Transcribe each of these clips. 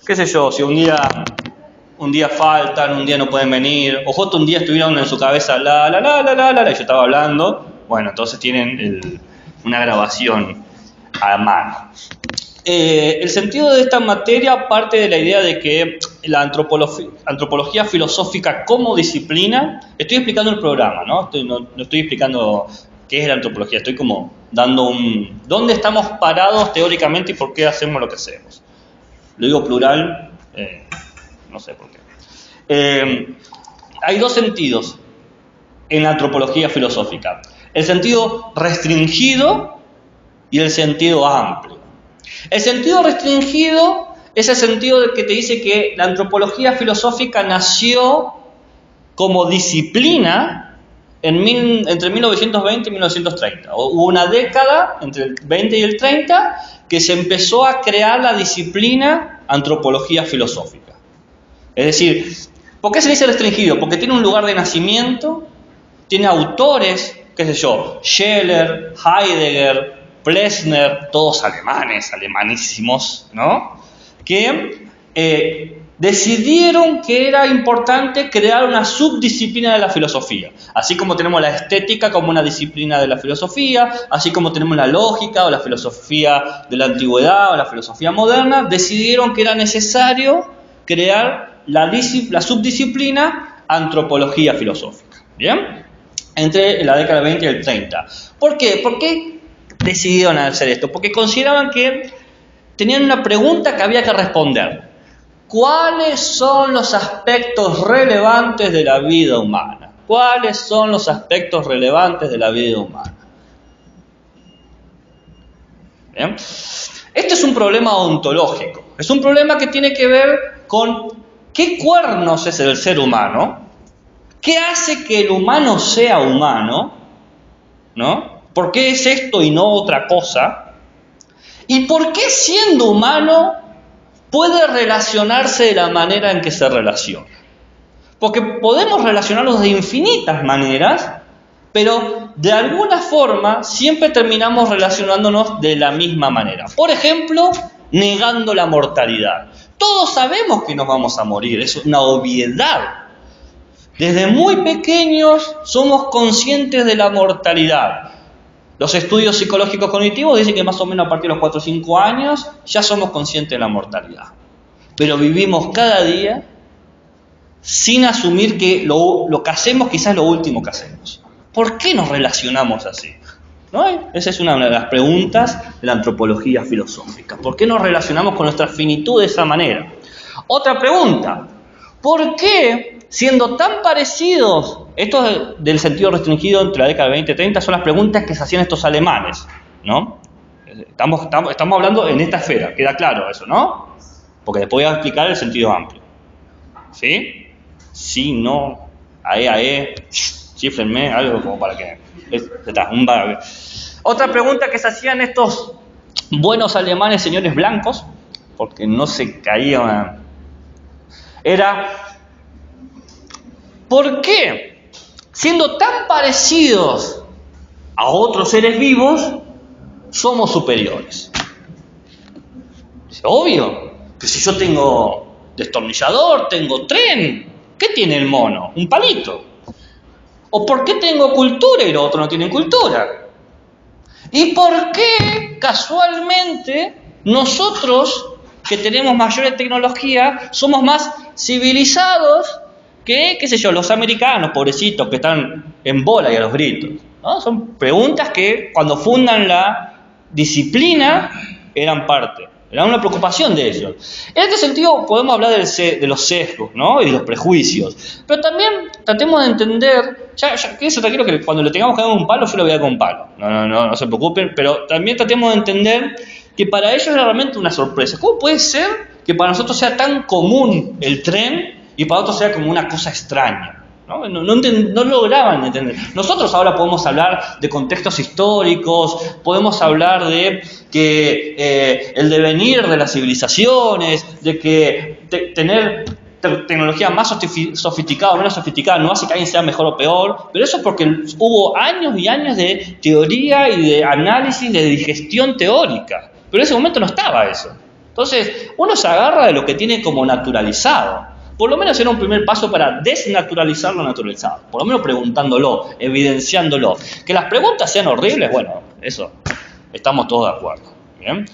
qué sé yo, si un día faltan, un día no pueden venir, o justo un día estuvieron en su cabeza y yo estaba hablando, bueno, entonces tienen una grabación a mano. El sentido de esta materia parte de la idea de que la antropología filosófica como disciplina, estoy explicando el programa, ¿no? No estoy explicando qué es la antropología, estoy como dando dónde estamos parados teóricamente y por qué hacemos lo que hacemos. Lo digo plural, no sé por qué. Hay dos sentidos en la antropología filosófica: el sentido restringido y el sentido amplio. El sentido restringido es el sentido de que te dice que la antropología filosófica nació como disciplina entre 1920 y 1930. Hubo una década entre el 20 y el 30 que se empezó a crear la disciplina antropología filosófica. Es decir, ¿por qué se dice restringido? Porque tiene un lugar de nacimiento, tiene autores, qué sé yo, Scheler, Heidegger, Plessner, todos alemanes, alemanísimos, ¿no? Que decidieron que era importante crear una subdisciplina de la filosofía. Así como tenemos la estética como una disciplina de la filosofía, así como tenemos la lógica o la filosofía de la antigüedad o la filosofía moderna, decidieron que era necesario crear la subdisciplina antropología filosófica. ¿Bien? Entre la década del 20 y el 30. ¿Por qué? ¿Por qué decidieron hacer esto? Porque consideraban que tenían una pregunta que había que responder. ¿Cuáles son los aspectos relevantes de la vida humana? ¿Cuáles son los aspectos relevantes de la vida humana? ¿Bien? Este es un problema ontológico. Es un problema que tiene que ver con qué cuernos es el ser humano, qué hace que el humano sea humano, ¿no? ¿Por qué es esto y no otra cosa? ¿Y por qué siendo humano puede relacionarse de la manera en que se relaciona? Porque podemos relacionarnos de infinitas maneras, pero de alguna forma siempre terminamos relacionándonos de la misma manera. Por ejemplo, negando la mortalidad. Todos sabemos que nos vamos a morir, es una obviedad. Desde muy pequeños somos conscientes de la mortalidad. Los estudios psicológicos cognitivos dicen que más o menos a partir de los 4 o 5 años ya somos conscientes de la mortalidad. Pero vivimos cada día sin asumir que lo que hacemos quizás es lo último que hacemos. ¿Por qué nos relacionamos así? ¿No? Esa es una de las preguntas de la antropología filosófica. ¿Por qué nos relacionamos con nuestra finitud de esa manera? Otra pregunta: ¿por qué, siendo tan parecidos, esto es del sentido restringido entre la década del 20 y 30, son las preguntas que se hacían estos alemanes, ¿no? Estamos hablando en esta esfera, queda claro eso, ¿no? Porque después voy a explicar el sentido amplio. ¿Sí? Sí, no, ae, chífrenme, algo como para que... Otra pregunta que se hacían estos buenos alemanes, señores blancos, porque no se caían, era: ¿por qué, siendo tan parecidos a otros seres vivos, somos superiores? Es obvio. Pero si yo tengo destornillador, tengo tren, ¿qué tiene el mono? Un palito. ¿O por qué tengo cultura y los otros no tienen cultura? ¿Y por qué, casualmente, nosotros, que tenemos mayor tecnología, somos más civilizados que, qué sé yo, los americanos, pobrecitos, que están en bola y a los gritos? ¿No? Son preguntas que cuando fundan la disciplina eran parte. Era una preocupación de ellos. En este sentido podemos hablar de los sesgos, ¿no? Y de los prejuicios. Pero también tratemos de entender, quédense tranquilo que cuando le tengamos que dar un palo, yo le voy a dar con un palo. No se preocupen, pero también tratemos de entender que para ellos era realmente una sorpresa. ¿Cómo puede ser que para nosotros sea tan común el tren y para otros sea como una cosa extraña? No lograban entender. Nosotros ahora podemos hablar de contextos históricos, podemos hablar de que el devenir de las civilizaciones, de que tener tecnología más sofisticada o menos sofisticada no hace que alguien sea mejor o peor, pero eso es porque hubo años y años de teoría y de análisis, de digestión teórica. Pero en ese momento no estaba eso. Entonces, uno se agarra de lo que tiene como naturalizado. Por lo menos era un primer paso para desnaturalizar lo naturalizado. Por lo menos preguntándolo, evidenciándolo. Que las preguntas sean horribles, bueno, eso, estamos todos de acuerdo. ¿Bien?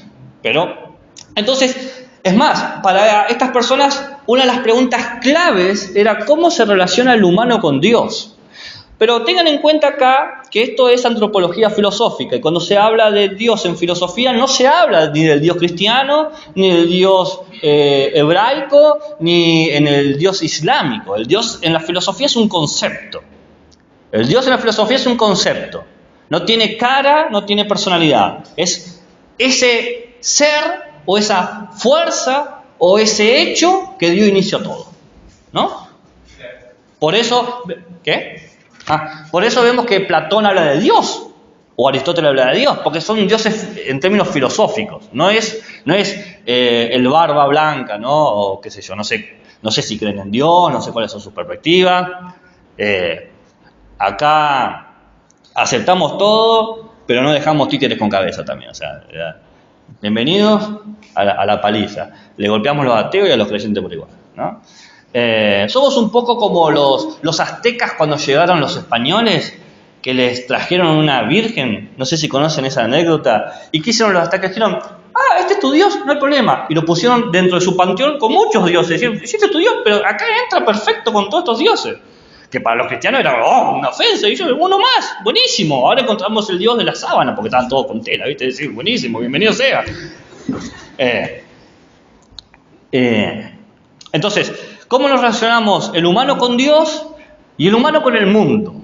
Pero, entonces, es más, para estas personas, una de las preguntas claves era cómo se relaciona el humano con Dios. Pero tengan en cuenta acá que esto es antropología filosófica, y cuando se habla de Dios en filosofía no se habla ni del Dios cristiano, ni del Dios hebraico, ni en el Dios islámico. El Dios en la filosofía es un concepto. El Dios en la filosofía es un concepto. No tiene cara, no tiene personalidad. Es ese ser o esa fuerza o ese hecho que dio inicio a todo, ¿no? Por eso, ¿qué? Por eso vemos que Platón habla de Dios, o Aristóteles habla de Dios, porque son dioses en términos filosóficos. No es el barba blanca, ¿no? O qué sé yo, no sé si creen en Dios, no sé cuáles son sus perspectivas. Acá aceptamos todo, pero no dejamos títeres con cabeza también. O sea, bienvenidos a la paliza. Le golpeamos los ateos y a los creyentes por igual, ¿no? Somos un poco como los aztecas cuando llegaron los españoles, que les trajeron una virgen. No sé si conocen esa anécdota. ¿Y qué hicieron los aztecas? Dijeron, este es tu Dios, no hay problema. Y lo pusieron dentro de su panteón con muchos dioses. Dijeron, sí, este es tu Dios, pero acá entra perfecto con todos estos dioses. Que para los cristianos era una ofensa. Y yo, uno más, buenísimo. Ahora encontramos el Dios de la sábana, porque estaban todos con tela, ¿viste? Decir, buenísimo, bienvenido sea. Entonces, ¿cómo nos relacionamos el humano con Dios y el humano con el mundo?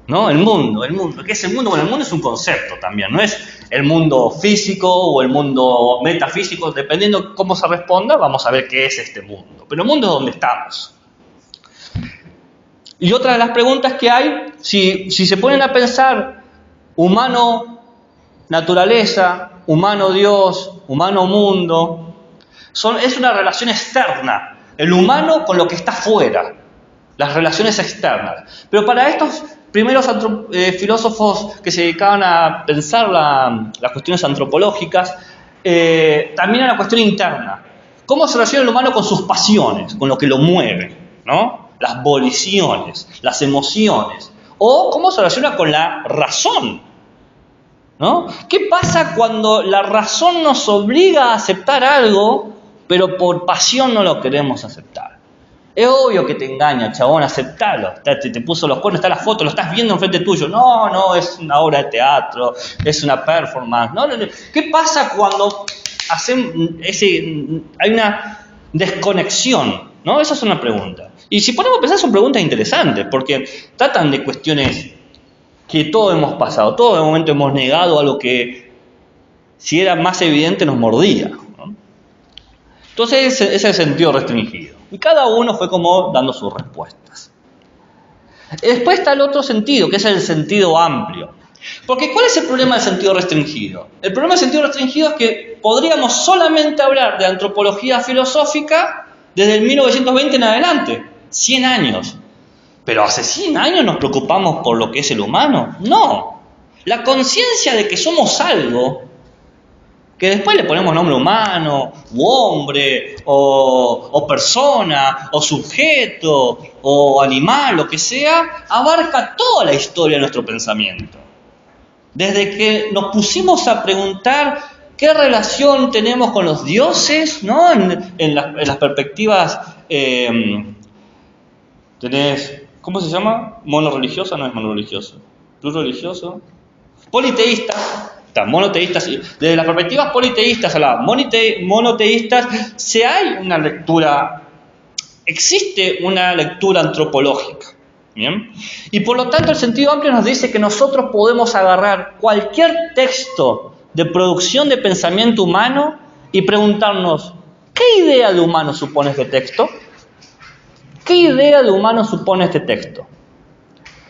¿No? El mundo. ¿Qué es el mundo? Bueno, el mundo es un concepto también. No es el mundo físico o el mundo metafísico. Dependiendo cómo se responda, vamos a ver qué es este mundo. Pero el mundo es donde estamos. Y otra de las preguntas que hay, si se ponen a pensar humano naturaleza, humano Dios, humano mundo, es una relación externa. El humano con lo que está fuera, las relaciones externas. Pero para estos primeros filósofos que se dedicaban a pensar las cuestiones antropológicas, también era una cuestión interna. ¿Cómo se relaciona el humano con sus pasiones, con lo que lo mueve, ¿no? Las voliciones, las emociones. O cómo se relaciona con la razón, ¿no? ¿Qué pasa cuando la razón nos obliga a aceptar algo, pero por pasión no lo queremos aceptar? Es obvio que te engaña, chabón, aceptalo. Te puso los cuernos, está la foto, lo estás viendo enfrente tuyo. No, es una obra de teatro, es una performance. No. ¿Qué pasa cuando hay una desconexión? ¿No? Esa es una pregunta. Y si ponemos a pensar, son preguntas interesantes, porque tratan de cuestiones que todos hemos pasado. Todos en un momento hemos negado algo que, si era más evidente, nos mordía, ¿no? Entonces, ese es el sentido restringido. Y cada uno fue como dando sus respuestas. Después está el otro sentido, que es el sentido amplio. Porque ¿cuál es el problema del sentido restringido? El problema del sentido restringido es que podríamos solamente hablar de antropología filosófica desde el 1920 en adelante, 100 años. ¿Pero hace 100 años nos preocupamos por lo que es el humano? No. La conciencia de que somos algo, que después le ponemos nombre humano, u hombre, o persona, o sujeto, o animal, lo que sea, abarca toda la historia de nuestro pensamiento. Desde que nos pusimos a preguntar qué relación tenemos con los dioses, ¿no? En las perspectivas, tenés, ¿cómo se llama? ¿Monorreligiosa? No es monorreligioso. ¿Plurreligioso? Politeísta. Monoteístas. Desde las perspectivas politeístas a las monoteístas, existe una lectura antropológica. ¿Bien? Y por lo tanto el sentido amplio nos dice que nosotros podemos agarrar cualquier texto de producción de pensamiento humano y preguntarnos, ¿qué idea de humano supone este texto? ¿Qué idea de humano supone este texto?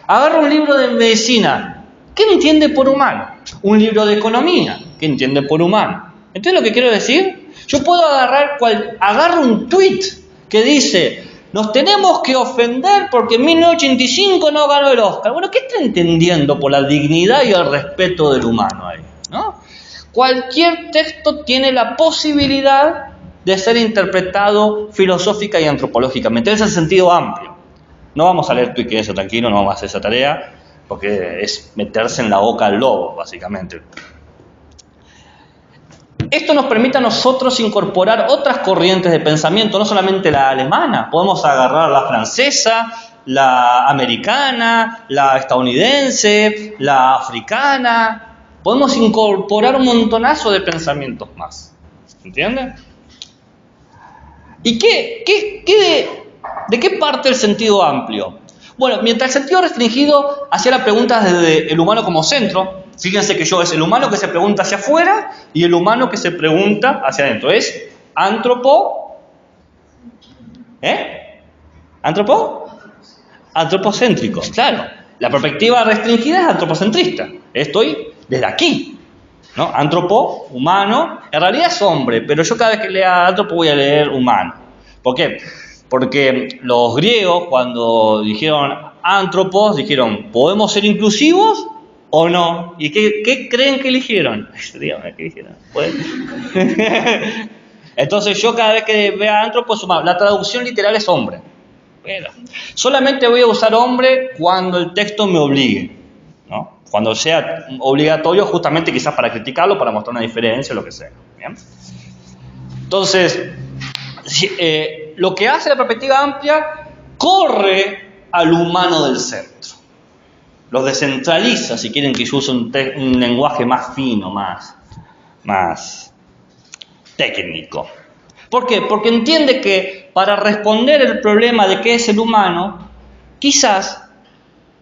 Agarro un libro de medicina, ¿qué entiende por humano? Un libro de economía, ¿qué entiende por humano? ¿Entiendes lo que quiero decir? Yo puedo agarro un tweet que dice, nos tenemos que ofender porque en 1985 no ganó el Oscar. Bueno, ¿qué está entendiendo por la dignidad y el respeto del humano ahí? ¿No? cualquier texto tiene la posibilidad de ser interpretado filosófica y antropológicamente. Ese es el sentido amplio. No vamos a leer tú y que eso, tranquilo, no vamos a hacer esa tarea, porque es meterse en la boca al lobo, básicamente. Esto nos permite a nosotros incorporar otras corrientes de pensamiento, no solamente la alemana, podemos agarrar la francesa, la americana, la estadounidense, la africana, podemos incorporar un montonazo de pensamientos más, ¿entienden? ¿Y de qué parte el sentido amplio? Bueno, mientras el sentido restringido hacía la pregunta desde el humano como centro, fíjense que es el humano que se pregunta hacia afuera y el humano que se pregunta hacia adentro. Es antropocéntrico, claro. La perspectiva restringida es antropocentrista. Estoy desde aquí, ¿no? Antropo, humano, en realidad es hombre, pero yo cada vez que lea antropo voy a leer humano. ¿Por qué? Porque los griegos, cuando dijeron antropos, dijeron, ¿podemos ser inclusivos o no? ¿Y qué creen que eligieron? Dígame, ¿qué eligieron? Entonces yo cada vez que vea antropos, humano, la traducción literal es hombre. Pero solamente voy a usar hombre cuando el texto me obligue, ¿no? Cuando sea obligatorio, justamente quizás para criticarlo, para mostrar una diferencia o lo que sea. ¿Bien? Entonces, lo que hace la perspectiva amplia, corre al humano del centro. Los descentraliza, si quieren que yo use un lenguaje más fino, más técnico. ¿Por qué? Porque entiende que para responder el problema de qué es el humano, quizás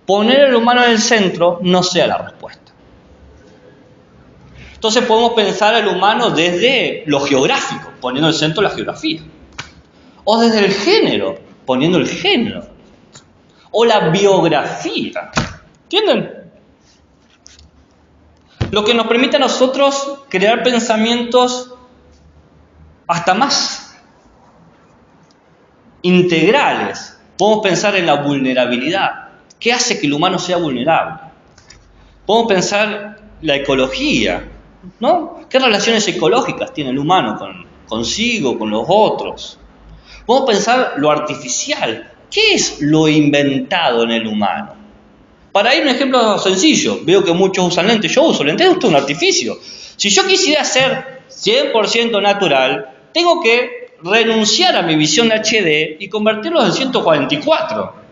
poner el humano en el centro no sea la respuesta. Entonces podemos pensar al humano desde lo geográfico, poniendo en el centro la geografía. O desde el género, poniendo el género. O la biografía. ¿Entienden? Lo que nos permite a nosotros crear pensamientos hasta más integrales. Podemos pensar en la vulnerabilidad. ¿Qué hace que el humano sea vulnerable? Podemos pensar la ecología, ¿no? ¿Qué relaciones ecológicas tiene el humano consigo, con los otros? Podemos pensar lo artificial. ¿Qué es lo inventado en el humano? Para ir un ejemplo sencillo, veo que muchos usan lentes. Yo uso lentes, esto es un artificio. Si yo quisiera ser 100% natural, tengo que renunciar a mi visión HD y convertirlos en 144.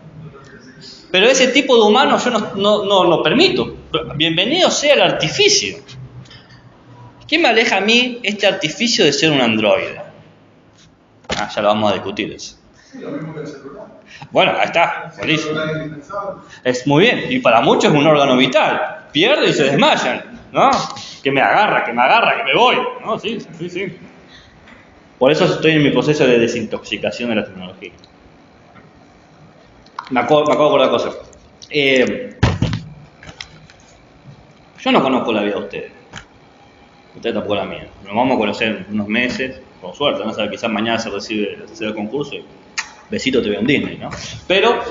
Pero ese tipo de humano yo no lo permito. Bienvenido sea el artificio. ¿Qué me aleja a mí este artificio de ser un androide? Ya lo vamos a discutir eso. Sí, lo mismo que el celular. Bueno, ahí está, buenísimo. El celular es indispensable. Es muy bien, y para muchos es un órgano vital. Pierde y se desmayan, ¿no? Que me agarra, que me voy. No, sí. Por eso estoy en mi proceso de desintoxicación de la tecnología. Me acabo de acordar cosas. Yo no conozco la vida de ustedes. Ustedes tampoco la mía. Nos vamos a conocer en unos meses, con suerte, ¿no? O sea, quizás mañana se recibe el concurso y besito te veo en Disney, ¿no? Pero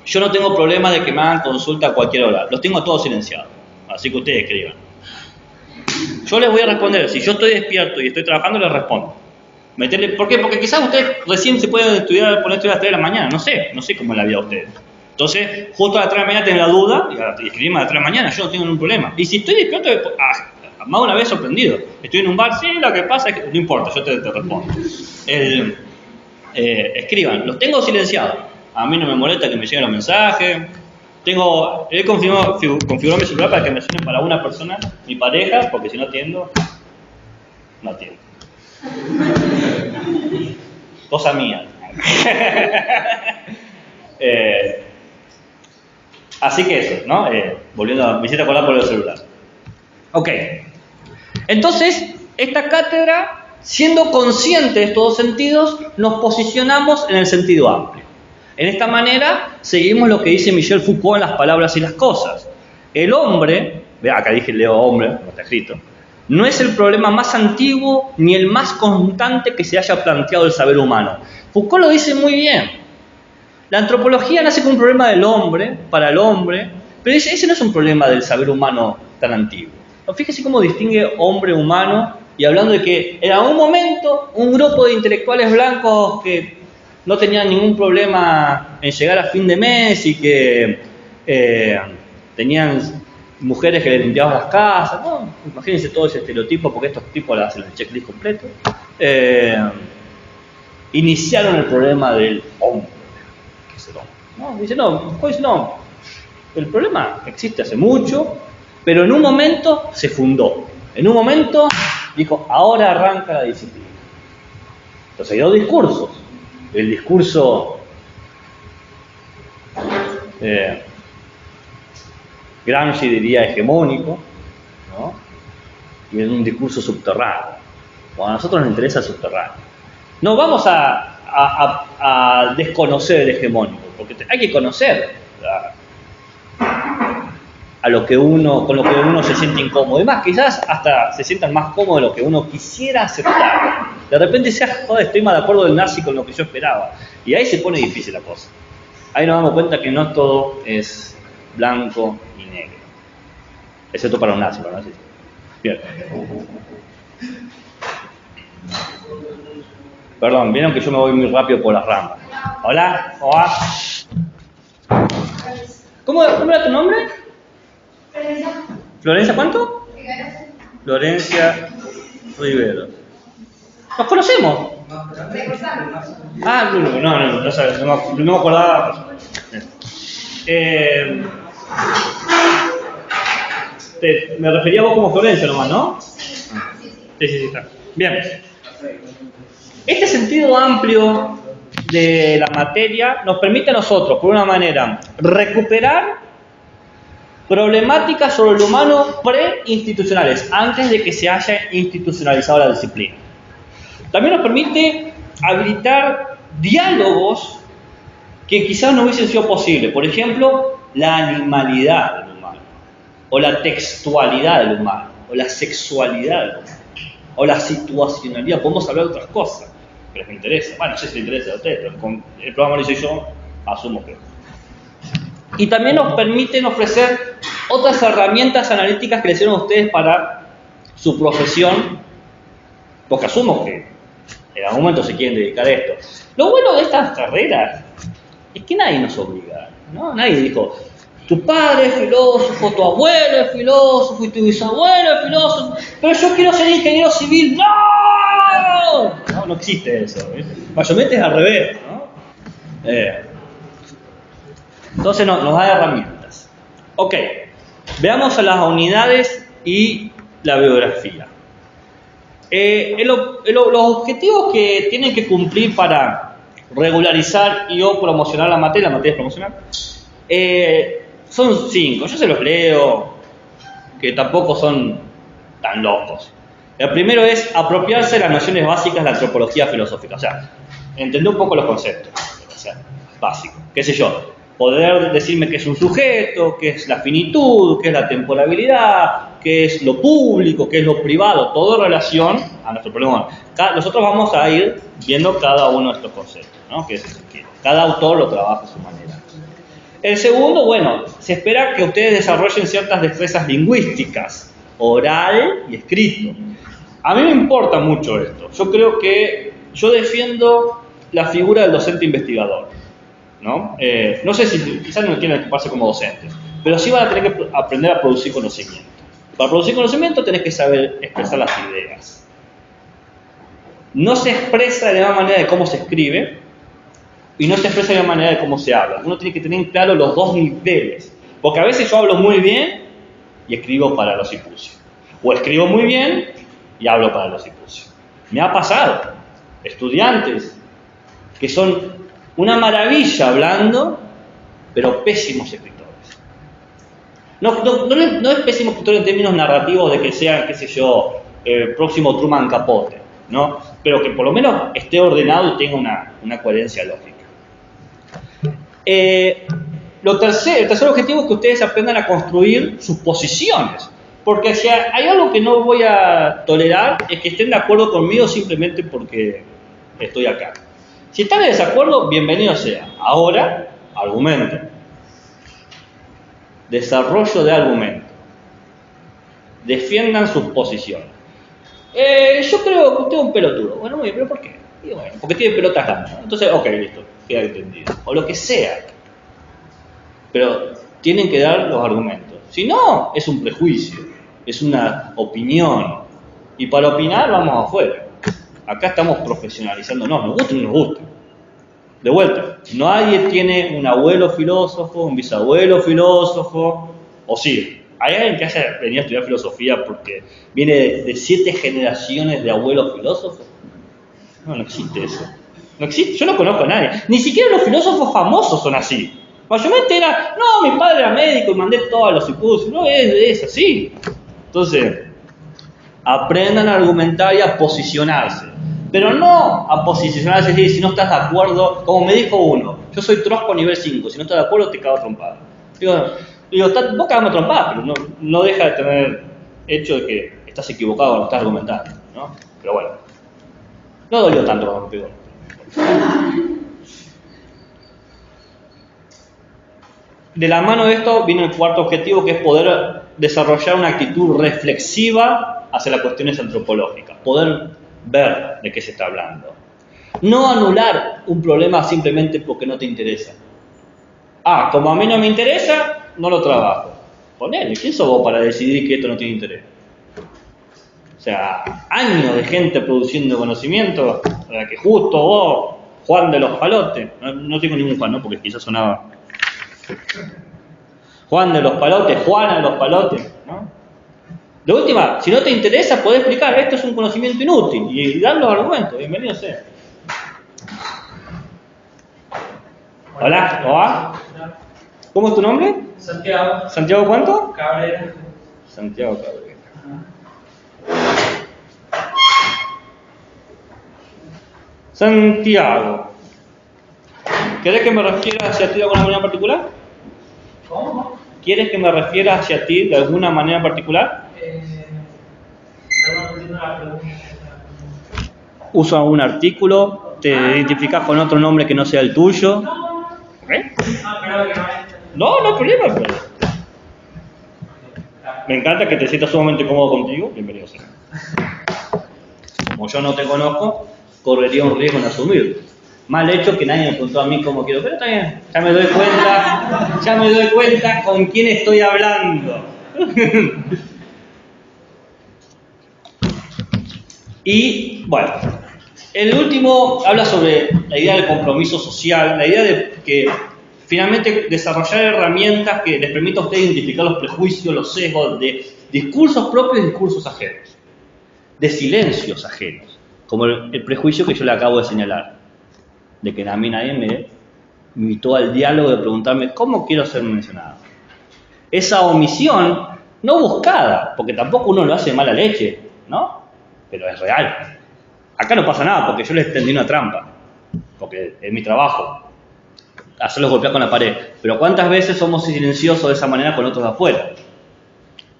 yo no tengo problema de que me hagan consulta a cualquier hora. Los tengo todos silenciados. Así que ustedes escriban. Yo les voy a responder. Si yo estoy despierto y estoy trabajando, les respondo. ¿Por qué? Porque quizás ustedes recién se pueden poner a estudiar a las 3 de la mañana. No sé cómo es la vida de ustedes. Entonces, justo a las 3 de la mañana tienen la duda y escribimos a las 3 de la mañana. Yo no tengo ningún problema. Y si estoy despierto, más una vez sorprendido. Estoy en un bar, sí, lo que pasa es que no importa, yo te respondo. Escriban. Los tengo silenciados. A mí no me molesta que me lleguen los mensajes. He configurado mi celular para que me suene para una persona, mi pareja, porque si no atiendo, no atiendo. Cosa mía. Así que eso, ¿no? Volviendo, me hiciste acordar por el celular. Ok. Entonces, esta cátedra, siendo consciente de estos dos sentidos, nos posicionamos en el sentido amplio. En esta manera, seguimos lo que dice Michel Foucault en Las palabras y las cosas. El hombre, acá leo hombre, no está escrito, no es el problema más antiguo ni el más constante que se haya planteado el saber humano. Foucault lo dice muy bien. La antropología nace como un problema del hombre, para el hombre, pero ese no es un problema del saber humano tan antiguo. Fíjese cómo distingue hombre humano y hablando de que en algún momento un grupo de intelectuales blancos que no tenían ningún problema en llegar a fin de mes y que tenían mujeres que le limpiaban las casas, ¿no? Imagínense todo ese estereotipo porque estos tipos le hacen el checklist completo. Iniciaron el problema del hombre. ¿Qué es el hombre? ¿No? Dice, no, el problema existe hace mucho, pero en un momento se fundó. En un momento dijo, ahora arranca la disciplina. Entonces hay dos discursos. El discurso Gramsci diría hegemónico, ¿no? Y es un discurso subterráneo. Bueno, a nosotros nos interesa el subterráneo. No vamos a desconocer el hegemónico, porque hay que conocer con lo que uno se siente incómodo. Además, quizás hasta se sientan más cómodos de lo que uno quisiera aceptar. De repente joder, estoy más de acuerdo del nazi con lo que yo esperaba. Y ahí se pone difícil la cosa. Ahí nos damos cuenta que no todo es blanco y negro. Excepto para un nazi, Bien. Perdón, vieron que yo me voy muy rápido por las ramas. Hola, hola. ¿Cómo era tu nombre? ¿Florencia cuánto? Florencia Rivero. ¿Nos conocemos? Ah, no sabes, no me acordaba. Me refería a vos como Florencia nomás, ¿no? Sí, está. Bien. Este sentido amplio de la materia nos permite a nosotros, por una manera, recuperar problemáticas sobre el humano preinstitucionales, antes de que se haya institucionalizado la disciplina. También nos permite habilitar diálogos que quizás no hubiesen sido posibles. Por ejemplo, la animalidad del humano, o la textualidad del humano, o la sexualidad del humano, o la situacionalidad. Podemos hablar de otras cosas que les interesa. Bueno, no sé si les interesa a ustedes, pero con el programa lo hice yo, asumo que. Y también nos permiten ofrecer otras herramientas analíticas que les hicieron a ustedes para su profesión, porque asumo que en algún momento se quieren dedicar a esto. Lo bueno de estas carreras es que nadie nos obliga, ¿no? Nadie dijo, tu padre es filósofo, tu abuelo es filósofo y tu bisabuelo es filósofo, pero yo quiero ser ingeniero civil. No existe eso, ¿ves? Mayormente es al revés, ¿no? Entonces nos da herramientas. Ok, veamos a las unidades y la biografía. Los objetivos que tienen que cumplir para regularizar y o promocionar la materia es promocionar, son 5. Yo se los leo, que tampoco son tan locos. El primero es apropiarse de las nociones básicas de la antropología filosófica. O sea, entender un poco los conceptos. O sea, básicos. ¿Qué sé yo? Poder decirme qué es un sujeto, qué es la finitud, qué es la temporalidad, qué es lo público, qué es lo privado, todo en relación a nuestro problema. Nosotros vamos a ir viendo cada uno de estos conceptos, ¿no? Que cada autor lo trabaja a su manera. El segundo, bueno, se espera que ustedes desarrollen ciertas destrezas lingüísticas, oral y escrito. A mí me importa mucho esto. Yo defiendo la figura del docente investigador, ¿no? No sé si quizás no tienen que ocuparse como docentes, pero sí van a tener que aprender a producir conocimiento. Para producir conocimiento tenés que saber expresar las ideas. No se expresa de la misma manera de cómo se escribe y no se expresa de la misma manera de cómo se habla. Uno tiene que tener claro los dos niveles, porque a veces yo hablo muy bien y escribo para los simposios, o escribo muy bien y hablo para los simposios. Me ha pasado estudiantes que son una maravilla hablando, pero pésimos escritores. No es pésimo escritor en términos narrativos de que sea, qué sé yo, el próximo Truman Capote, ¿no? Pero que por lo menos esté ordenado y tenga una coherencia lógica. El tercer objetivo es que ustedes aprendan a construir sus posiciones. Porque si hay algo que no voy a tolerar es que estén de acuerdo conmigo simplemente porque estoy acá. Si están en desacuerdo, bienvenido sea. Ahora, argumento. Desarrollo de argumento. defiendan sus posiciones. Yo creo que usted es un pelotudo. Bueno, muy bien, ¿pero por qué? Y bueno, porque tiene pelotas grandes. Entonces, ok, listo, queda entendido. O lo que sea. Pero tienen que dar los argumentos. Si no, es un prejuicio, es una opinión. Y para opinar vamos afuera. Acá estamos profesionalizándonos, nos gusta o no nos gusta. De vuelta, nadie tiene un abuelo filósofo, un bisabuelo filósofo, o sí, hay alguien que haya venido a estudiar filosofía porque viene de 7 generaciones de abuelos filósofos. No existe eso. No existe, yo no conozco a nadie. Ni siquiera los filósofos famosos son así. Mayormente era, no, mi padre era médico y mandé todos los impulsos. No, es así. Entonces, aprendan a argumentar y a posicionarse. Pero no a posicionarse así, si no estás de acuerdo, como me dijo uno, yo soy trosco nivel 5, si no estás de acuerdo te cago trompada. Digo vos cagame trompada, pero no deja de tener hecho de que estás equivocado cuando estás argumentando, ¿no? Pero bueno, no dolió tanto cuando me pegó. De la mano de esto viene el cuarto objetivo, que es poder desarrollar una actitud reflexiva hacia las cuestiones antropológicas, poder ver de qué se está hablando. No anular un problema simplemente porque no te interesa. Como a mí no me interesa, no lo trabajo. Ponele, ¿quién sos vos para decidir que esto no tiene interés? O sea, años de gente produciendo conocimiento, para que justo vos, Juan de los Palotes, no tengo ningún Juan, ¿no? Porque quizás sonaba Juan de los Palotes, Juana de los Palotes, ¿no? De última, si no te interesa, podés explicar, esto es un conocimiento inútil, y dar los argumentos, bienvenido sea. Hola. ¿Cómo es tu nombre? Santiago. ¿Santiago cuánto? Cabrera. Santiago Cabrera. Santiago. ¿Querés que me refiera hacia ti de alguna manera particular? ¿Cómo? ¿Quieres que me refiera hacia ti de alguna manera particular? No entiendo la pregunta. ¿Usa un artículo? ¿Te identificas con otro nombre que no sea el tuyo? ¿Eh? Pero que No hay problema. Pero... Me encanta que te sientas sumamente cómodo contigo. Bienvenido sea. Como yo no te conozco, correría un riesgo en asumirlo. Mal hecho que nadie me preguntó a mí cómo quiero, pero está bien, ya me doy cuenta con quién estoy hablando. Y bueno, el último habla sobre la idea del compromiso social, la idea de que finalmente desarrollar herramientas que les permita a usted identificar los prejuicios, los sesgos de discursos propios y discursos ajenos, de silencios ajenos, como el prejuicio que yo le acabo de señalar. De que a mí nadie me invitó al diálogo de preguntarme cómo quiero ser mencionado. Esa omisión, no buscada, porque tampoco uno lo hace de mala leche, ¿no? Pero es real. Acá no pasa nada porque yo les tendí una trampa, porque es mi trabajo, hacerlos golpear con la pared. Pero ¿cuántas veces somos silenciosos de esa manera con otros de afuera?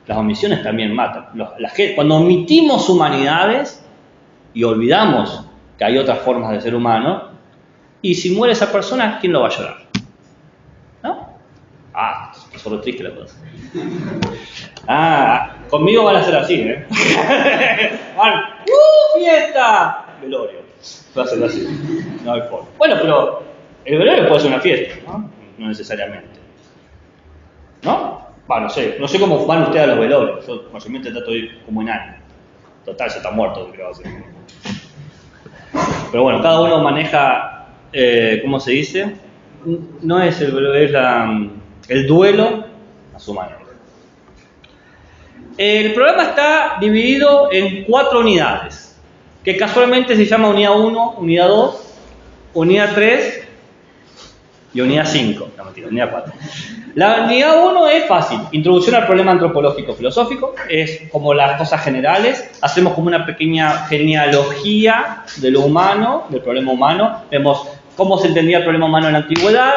Las omisiones también matan. Cuando omitimos humanidades y olvidamos que hay otras formas de ser humano, y si muere esa persona, ¿quién lo va a llorar? ¿No? Es solo triste la cosa. Conmigo van a ser así, ¿eh? ¡Fiesta! Velorio. Va a ser así. No hay forma. Bueno, pero el velorio puede ser una fiesta, ¿no? No necesariamente. ¿No? No sé cómo van ustedes a los velorios. Yo mayormente trato de ir como enano. Total, ya está muerto, creo. Pero bueno, cada uno maneja... ¿cómo se dice? No es el duelo a su manera. El programa está dividido en 4 unidades, que casualmente se llama unidad 1, unidad 2, unidad 3 y unidad 5. No, mentira, unidad 4. La unidad 1 es fácil, introducción al problema antropológico filosófico, es como las cosas generales, hacemos como una pequeña genealogía de lo humano, del problema humano, vemos cómo se entendía el problema humano en la antigüedad,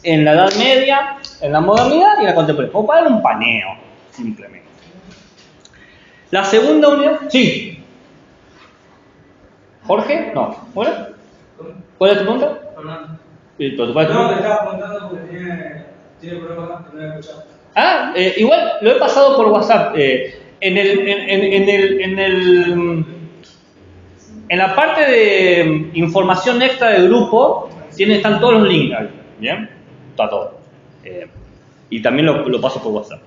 en la Edad Media, en la modernidad y en la contemporánea, como para dar un paneo, simplemente. La segunda unidad, sí. ¿Jorge? No. ¿Bueno? ¿Cuál es tu pregunta? Fernando. ¿Pero tu padre? No, te estaba preguntando porque tiene problemas que no he escuchado. Igual lo he pasado por WhatsApp. En la parte de información extra del grupo están todos los links ahí, ¿bien? Está todo. Y también lo paso por WhatsApp.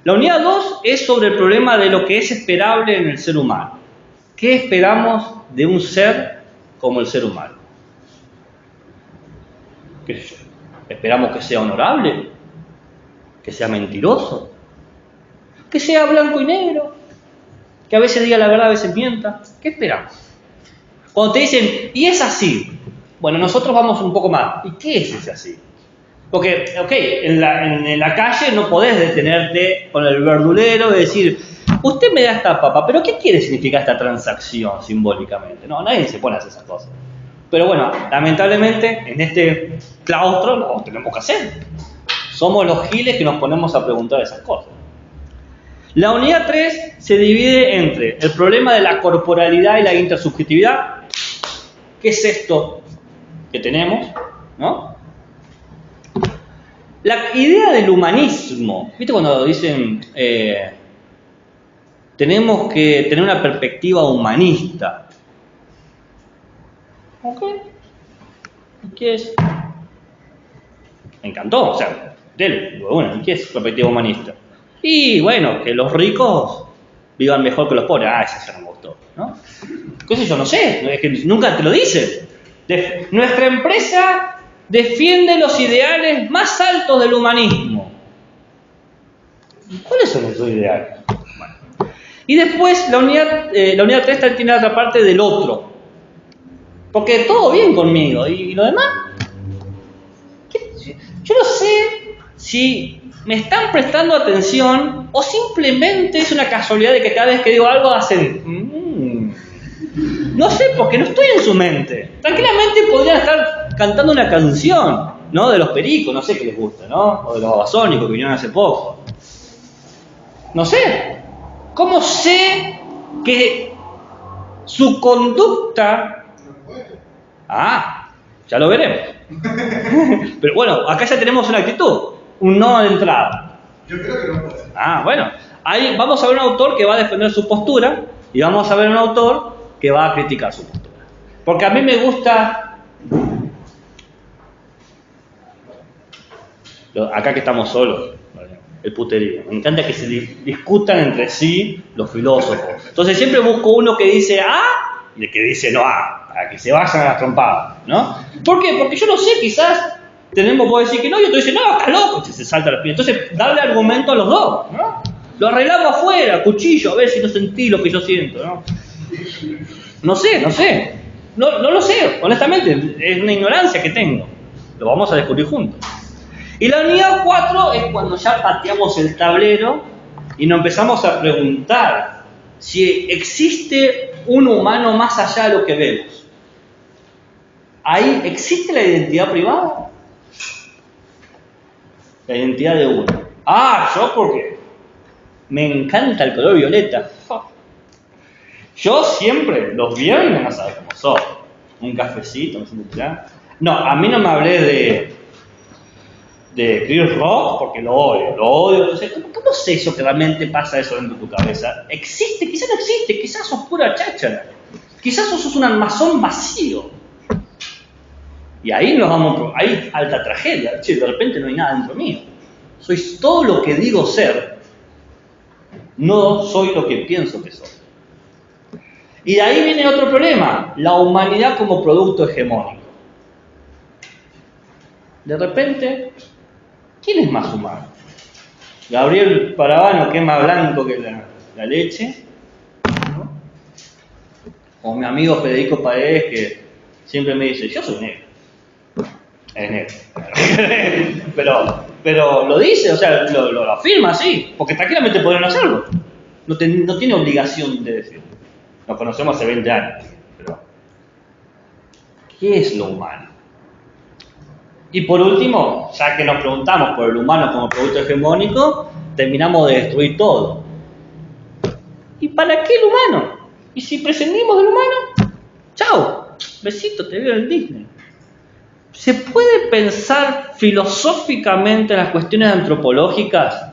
La unidad 2 es sobre el problema de lo que es esperable en el ser humano. ¿Qué esperamos de un ser como el ser humano? ¿Qué sé yo? ¿Esperamos que sea honorable? ¿Que sea mentiroso? ¿Que sea blanco y negro? ¿Que a veces diga la verdad, a veces mienta? ¿Qué esperamos? Cuando te dicen, y es así, bueno, nosotros vamos un poco más. ¿Y qué es ese así? Porque, en la calle no podés detenerte con el verdulero y decir, usted me da esta papa, pero ¿qué quiere significar esta transacción simbólicamente? No, nadie se pone a hacer esas cosas. Pero bueno, lamentablemente en este claustro lo tenemos que hacer. Somos los giles que nos ponemos a preguntar esas cosas. La unidad 3 se divide entre el problema de la corporalidad y la intersubjetividad. ¿Qué es esto que tenemos? ¿No? La idea del humanismo. ¿Viste cuando dicen tenemos que tener una perspectiva humanista? ¿Ok? ¿Y qué es? Me encantó, o sea, bueno, ¿y qué es perspectiva humanista? Y bueno, que los ricos vivan mejor que los pobres. Ah, eso ya no me gustó, ¿no? ¿Qué sé yo? No sé, es que nunca te lo dicen. Nuestra empresa defiende los ideales más altos del humanismo. ¿Cuáles son esos ideales? Bueno. Y después la unidad 3 tiene otra parte del otro. Porque todo bien conmigo. ¿Y lo demás? Yo no sé si me están prestando atención o simplemente es una casualidad de que cada vez que digo algo hacen... No sé, porque no estoy en su mente. Tranquilamente podrían estar cantando una canción, ¿no? De los Pericos, no sé qué les gusta, ¿no? O de los Babasónicos que vinieron hace poco. No sé. ¿Cómo sé que su conducta... Ah, ya lo veremos. Pero bueno, acá ya tenemos una actitud, un no de entrada. Yo creo que no puede. Ah, bueno. Ahí vamos a ver un autor que va a defender su postura y vamos a ver un autor que va a criticar su postura. Porque a mí me gusta... Acá que estamos solos, el puterío. Me encanta que se discutan entre sí los filósofos. Entonces siempre busco uno que dice A y el que dice no A, para que se vayan a las trompadas, ¿no? ¿Por qué? Porque yo no sé, quizás puedo decir que no y otro dice no, está loco, si se salta la piel. Entonces darle argumento a los dos, ¿no? Lo arreglamos afuera, cuchillo, a ver si no sentí lo que yo siento, ¿no? No sé. No lo sé, honestamente, es una ignorancia que tengo. Lo vamos a descubrir juntos. Y la unidad 4 es cuando ya pateamos el tablero y nos empezamos a preguntar si existe un humano más allá de lo que vemos. Ahí existe la identidad privada. La identidad de uno. Ah, yo porque me encanta el color violeta. Yo siempre, los viernes, no sabes cómo soy. Un cafecito, no, a mí no me hablé de Chris Rock porque lo odio. No sé, ¿cómo sé eso que realmente pasa eso dentro de tu cabeza? ¿Existe? Quizás no existe, quizás sos pura cháchara. Quizás sos un almazón vacío. Y ahí hay alta tragedia. Che, de repente no hay nada dentro mío. Soy todo lo que digo ser, no soy lo que pienso que soy. Y de ahí viene otro problema, la humanidad como producto hegemónico. De repente, ¿quién es más humano? Gabriel Parabano, que es más blanco que la leche, ¿no? O mi amigo Federico Paredes, que siempre me dice, yo soy negro. Es negro. pero lo dice, o sea, lo afirma así, porque tranquilamente podrían hacerlo. No tiene obligación de decirlo. Nos conocemos hace 20 años, pero ¿qué es lo humano? Y por último, ya que nos preguntamos por el humano como producto hegemónico, terminamos de destruir todo. ¿Y para qué el humano? ¿Y si prescindimos del humano? ¡Chao! Besito, te veo en Disney. ¿Se puede pensar filosóficamente en las cuestiones antropológicas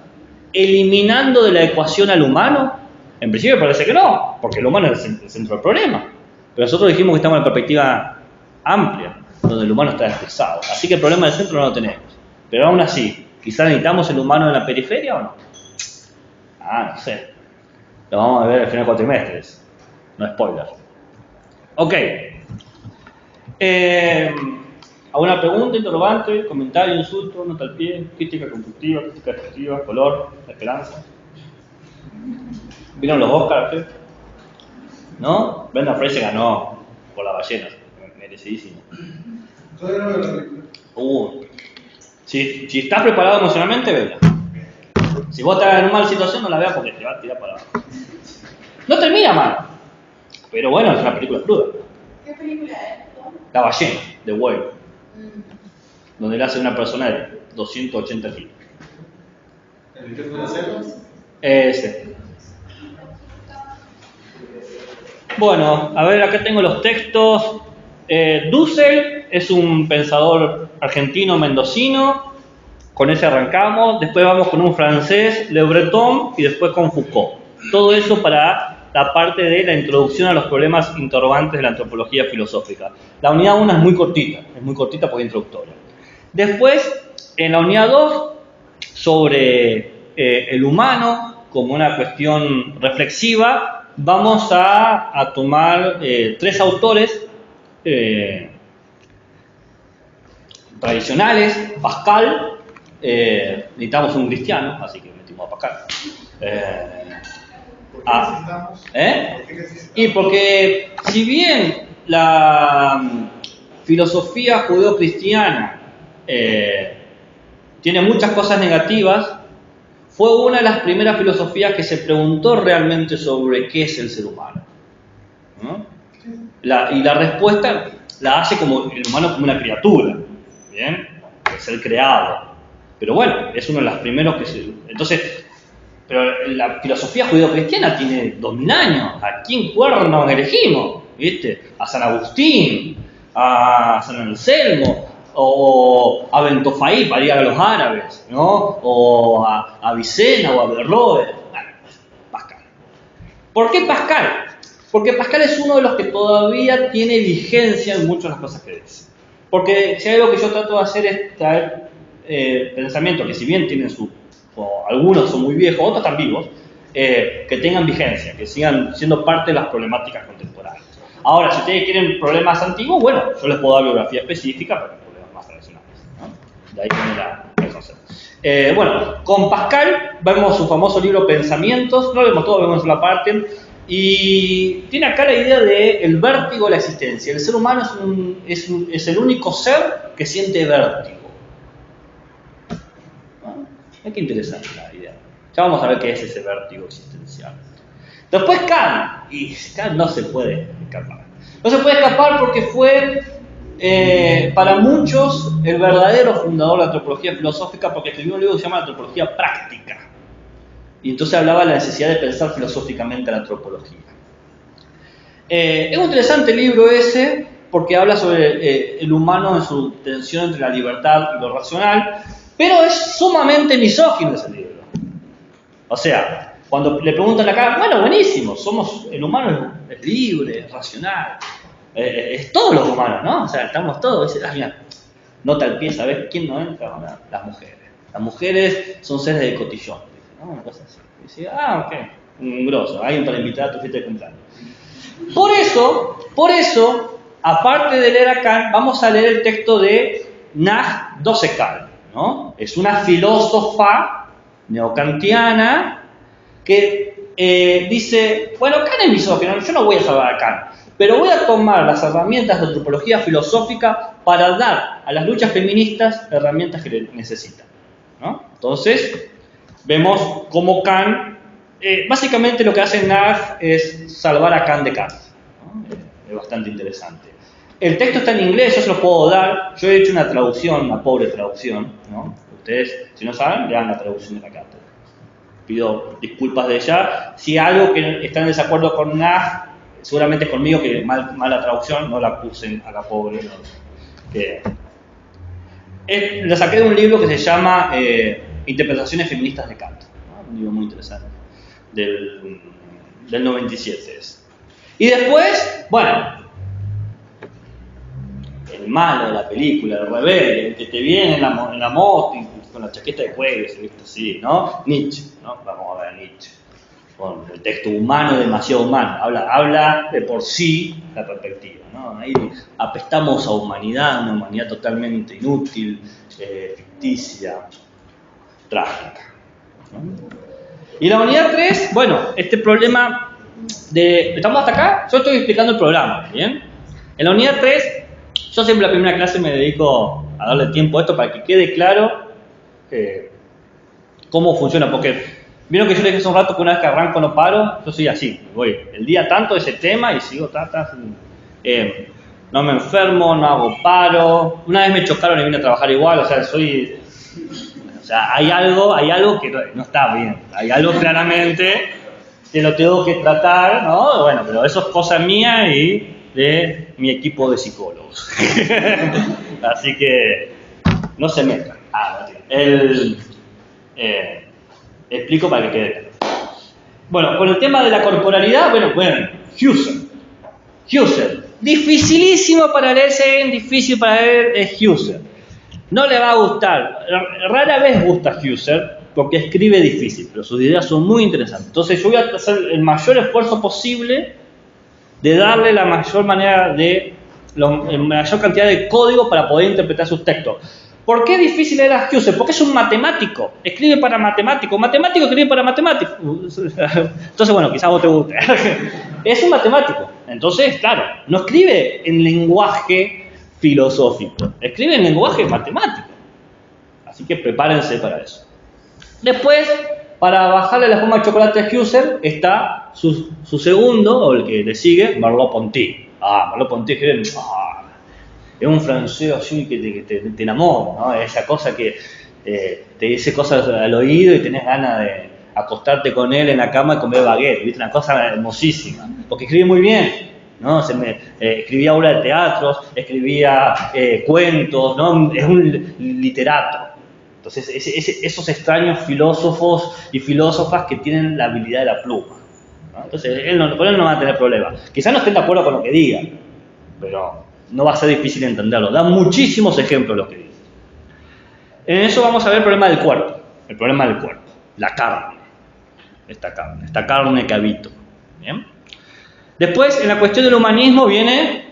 eliminando de la ecuación al humano? En principio parece que no, porque el humano es el centro del problema. Pero nosotros dijimos que estamos en perspectiva amplia, donde el humano está desplazado. Así que el problema del centro no lo tenemos. Pero aún así, quizás necesitamos el humano en la periferia o no. No sé. Lo vamos a ver al final del cuatrimestre. No spoiler. Ok. ¿Alguna pregunta, interrogante, comentario, insulto, nota al pie, crítica constructiva, crítica destructiva, color, esperanza? ¿Vieron los Oscars? ¿Sí? ¿No? Brendan Fraser ganó por La ballena, merecidísimo. Todavía no veo la película. Si estás preparado emocionalmente, vela. Si vos estás en una mala situación, no la veas porque te va a tirar para abajo. No termina mal, pero bueno, es una película cruda. ¿Qué película es? La ballena, The Whale, donde le hace una persona de 280 kilos. ¿El intento de hacerlo? Ese. Bueno, a ver, acá tengo los textos. Dussel es un pensador argentino mendocino, con ese arrancamos. Después vamos con un francés, Le Breton, y después con Foucault. Todo eso para la parte de la introducción a los problemas interrogantes de la antropología filosófica. La unidad 1 es muy cortita porque es introductoria. Después, en la unidad 2, sobre el humano como una cuestión reflexiva, vamos a tomar 3 autores tradicionales. Pascal, necesitamos un cristiano, así que metimos a Pascal. ¿Por qué necesitamos? ¿Por qué necesitamos? Y porque si bien la filosofía judeocristiana tiene muchas cosas negativas, fue una de las primeras filosofías que se preguntó realmente sobre qué es el ser humano, ¿no? Y la respuesta la hace como el humano como una criatura, ¿bien? El ser creado. Pero bueno, es uno de los primeros que se... Entonces, pero la filosofía judeocristiana tiene 2000 años. ¿A quién cuernos elegimos? ¿Viste? A San Agustín, a San Anselmo, o a Bentofaí para ir a los árabes, ¿no? O a Avicena o a Berroe. Bueno, Pascal. ¿Por qué Pascal? Porque Pascal es uno de los que todavía tiene vigencia en muchas de las cosas que dice. Porque si hay algo que yo trato de hacer es traer pensamientos que si bien tienen algunos son muy viejos, otros están vivos, que tengan vigencia, que sigan siendo parte de las problemáticas contemporáneas. Ahora, si ustedes quieren problemas antiguos, bueno, yo les puedo dar biografía específica para problemas más tradicionales, ¿no? De ahí viene el concepto. Bueno, con Pascal vemos su famoso libro Pensamientos, no lo vemos todo, vemos una parte, y tiene acá la idea del vértigo de la existencia. El ser humano es el único ser que siente vértigo. Qué interesante la idea. Ya vamos a ver qué es ese vértigo existencial. Después Kant, y Kant no se puede escapar. No se puede escapar porque fue para muchos el verdadero fundador de la antropología filosófica, porque escribió un libro que se llama Antropología Práctica. Y entonces hablaba de la necesidad de pensar filosóficamente la antropología. Es un interesante libro ese, porque habla sobre el humano en su tensión entre la libertad y lo racional, pero es sumamente misógino ese libro. O sea, cuando le preguntan acá, bueno, buenísimo, el humano es libre, es racional, es todos los humanos, ¿no? O sea, estamos todos. Mira, nota al pie, ¿sabes quién no entra? Las mujeres. Las mujeres son seres de cotillón, ¿no? Una cosa así. Y dice, ok, un grosso, alguien para invitar a tu fiesta de cumpleaños. Por eso, aparte de leer a Kant, vamos a leer el texto de Nag Dosekal, ¿no? Es una filósofa neocantiana que dice, bueno, Kant es misógino, yo no voy a salvar a Kant, pero voy a tomar las herramientas de antropología filosófica para dar a las luchas feministas herramientas que necesitan, ¿no? Entonces, vemos cómo Kant, básicamente lo que hace Nag es salvar a Kant de Kant, ¿no? Es bastante interesante. El texto está en inglés, yo se lo puedo dar. Yo he hecho una traducción, una pobre traducción, ¿no? Ustedes, si no saben, lean la traducción de la cátedra. Pido disculpas de ella. Si algo que está en desacuerdo con Nag, seguramente es conmigo, que mala traducción, no la acusen a la pobre. ¿No? La saqué de un libro que se llama Interpretaciones feministas de Kant, ¿no? Un libro muy interesante. del 97 es. Y después, bueno, el malo de la película, el rebelde, el que te viene en la moto con la chaqueta de cuello, se viste así, ¿no? Nietzsche, ¿no? Vamos a ver a Nietzsche. Con el texto humano, demasiado humano. Habla de por sí la perspectiva, ¿no? Ahí apestamos a humanidad, una humanidad totalmente inútil, ficticia, trágica, ¿no? Y la unidad 3, bueno, este problema de... ¿Estamos hasta acá? Yo estoy explicando el programa, ¿bien? En la unidad 3, yo siempre en la primera clase me dedico a darle tiempo a esto para que quede claro cómo funciona, porque vieron que yo les dije hace un rato que una vez que arranco no paro, yo soy así, voy el día tanto de ese tema y sigo, no me enfermo, no hago paro, una vez me chocaron y vine a trabajar igual, o sea, hay algo que no está bien, hay algo claramente que lo tengo que tratar, ¿no? Bueno, pero eso es cosa mía y de mi equipo de psicólogos. Así que no se metan. Explico para que quede claro. Bueno, con el tema de la corporalidad, bueno, Husserl. Dificilísimo para leerse, difícil para leer es Husserl. No le va a gustar. Rara vez gusta Husserl porque escribe difícil, pero sus ideas son muy interesantes. Entonces yo voy a hacer el mayor esfuerzo posible de darle la mayor cantidad de código para poder interpretar sus textos. ¿Por qué es difícil leer a Husserl? Porque es un matemático, escribe para matemático escribe para matemático. Entonces, bueno, quizás a vos te guste. Es un matemático, entonces, claro, no escribe en lenguaje filosófico, escribe en lenguaje matemático. Así que prepárense para eso. Después, para bajarle la forma de chocolate a Husserl, está su segundo, o el que le sigue, Merleau-Ponty. Merleau-Ponty es un francés así que te enamora, ¿no? Esa cosa que te dice cosas al oído y tenés ganas de acostarte con él en la cama y comer baguette, ¿viste? Una cosa hermosísima, porque escribe muy bien, ¿no? Escribía obras de teatro, escribía cuentos, ¿no? Es un literato. Entonces, esos extraños filósofos y filósofas que tienen la habilidad de la pluma, ¿no? Entonces, con él no va a tener problemas. Quizás no estén de acuerdo con lo que diga, pero no va a ser difícil entenderlo. Da muchísimos ejemplos lo que dice. En eso vamos a ver el problema del cuerpo. El problema del cuerpo. La carne. Esta carne que habito. ¿Bien? Después, en la cuestión del humanismo viene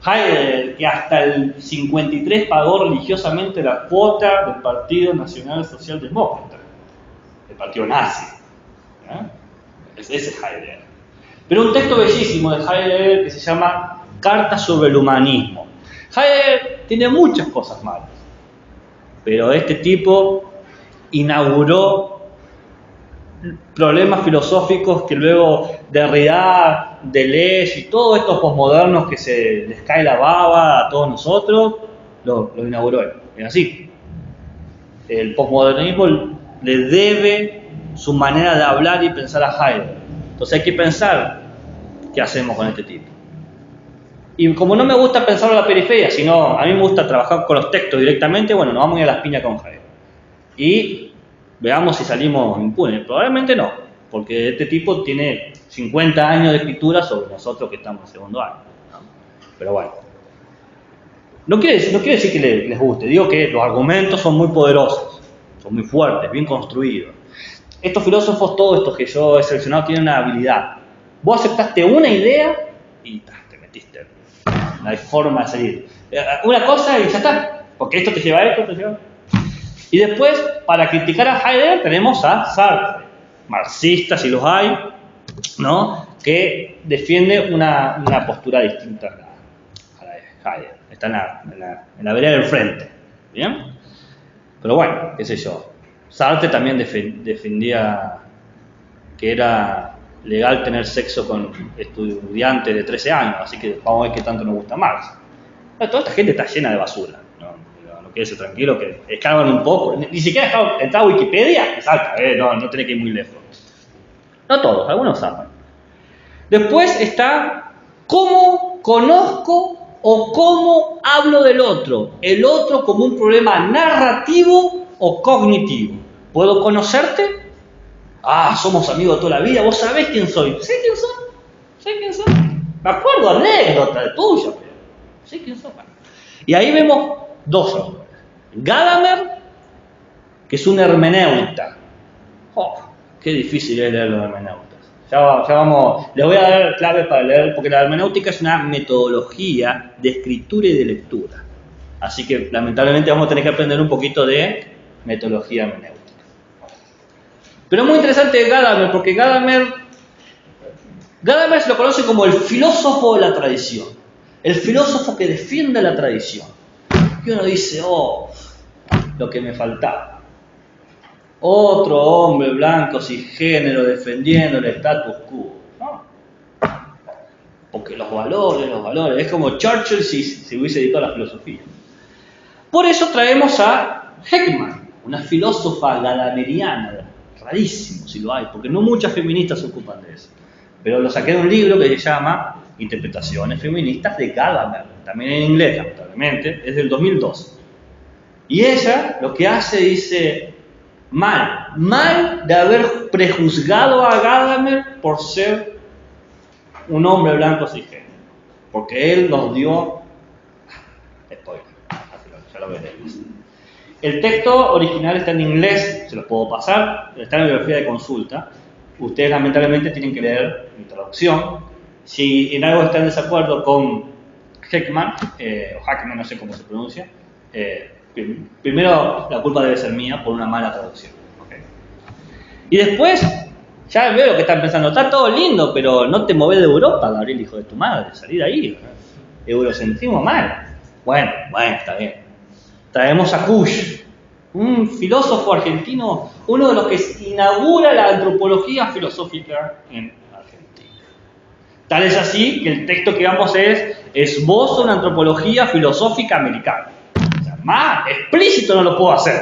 Heidegger, que hasta el 53 pagó religiosamente la cuota del Partido Nacional Socialdemócrata, el partido nazi. Ese es Heidegger. Pero un texto bellísimo de Heidegger que se llama Carta sobre el humanismo. Heidegger tiene muchas cosas malas, pero este tipo inauguró problemas filosóficos que luego Derrida, Deleuze y todos estos posmodernos que se les cae la baba a todos nosotros, lo inauguró él. Es así. El posmodernismo le debe su manera de hablar y pensar a Heidegger. Entonces hay que pensar qué hacemos con este tipo. Y como no me gusta pensar a la periferia, sino a mí me gusta trabajar con los textos directamente, bueno, nos vamos a ir a las piñas con Heidegger. Y veamos si salimos impunes. Probablemente no, porque este tipo tiene 50 años de escritura sobre nosotros que estamos en segundo año, ¿no? Pero bueno. No quiere decir que les guste, digo que los argumentos son muy poderosos, son muy fuertes, bien construidos. Estos filósofos, todos estos que yo he seleccionado, tienen una habilidad. Vos aceptaste una idea y te metiste. No hay forma de salir. Una cosa y ya está. Porque esto te lleva a esto, te lleva a esto. Y después, para criticar a Heidegger, tenemos a Sartre, marxista si los hay, ¿no? Que defiende una postura distinta a la de Heidegger. Está en la vereda del frente. ¿Bien? Pero bueno, qué sé yo. Sartre también defendía que era legal tener sexo con estudiantes de 13 años, así que vamos a ver qué tanto nos gusta Marx. Toda esta gente está llena de basura, no quédese tranquilo, que escarban un poco, ni siquiera entrar a Wikipedia y salta, no tenés que ir muy lejos. No todos, algunos saben. Después está cómo conozco o cómo hablo del otro, el otro como un problema narrativo o cognitivo. ¿Puedo conocerte? somos amigos toda la vida, vos sabés quién soy. Sé quién soy, sé quién soy. Me acuerdo anécdotas de tuya, pero sé quién soy. Y ahí vemos dos autores. Gadamer, que es un hermeneuta. Qué difícil es leer los hermeneutas. Ya vamos, les voy a dar clave para leer, porque la hermenéutica es una metodología de escritura y de lectura. Así que lamentablemente vamos a tener que aprender un poquito de metodología hermenéutica. Pero es muy interesante Gadamer, porque Gadamer se lo conoce como el filósofo de la tradición. El filósofo que defiende la tradición. Y uno dice, lo que me faltaba. Otro hombre blanco cisgénero defendiendo el status quo. No. Porque los valores. Es como Churchill si hubiese dedicado a la filosofía. Por eso traemos a Heckman, una filósofa gadameriana. Rarísimo si lo hay, porque no muchas feministas se ocupan de eso. Pero lo saqué de un libro que se llama Interpretaciones feministas de Gadamer. También en inglés, lamentablemente. Es del 2002. Y ella lo que hace, dice... Mal de haber prejuzgado a Gadamer por ser un hombre blanco cisgénero. Porque él nos dio... Spoiler, ya lo veremos. El texto original está en inglés, se los puedo pasar, está en la bibliografía de consulta. Ustedes lamentablemente tienen que leer mi traducción. Si en algo están en desacuerdo con Heckman, o Hackman, no sé cómo se pronuncia, primero la culpa debe ser mía por una mala traducción. ¿Okay? Y después, ya veo que están pensando, está todo lindo, pero no te moves de Europa, Gabriel, hijo de tu madre, salir ahí. Eurocentrismo mal. Bueno, está bien. Traemos a Kusch, un filósofo argentino, uno de los que inaugura la antropología filosófica en Argentina. Tal es así que el texto que vamos es Esbozo de una antropología filosófica americana. Más explícito no lo puedo hacer.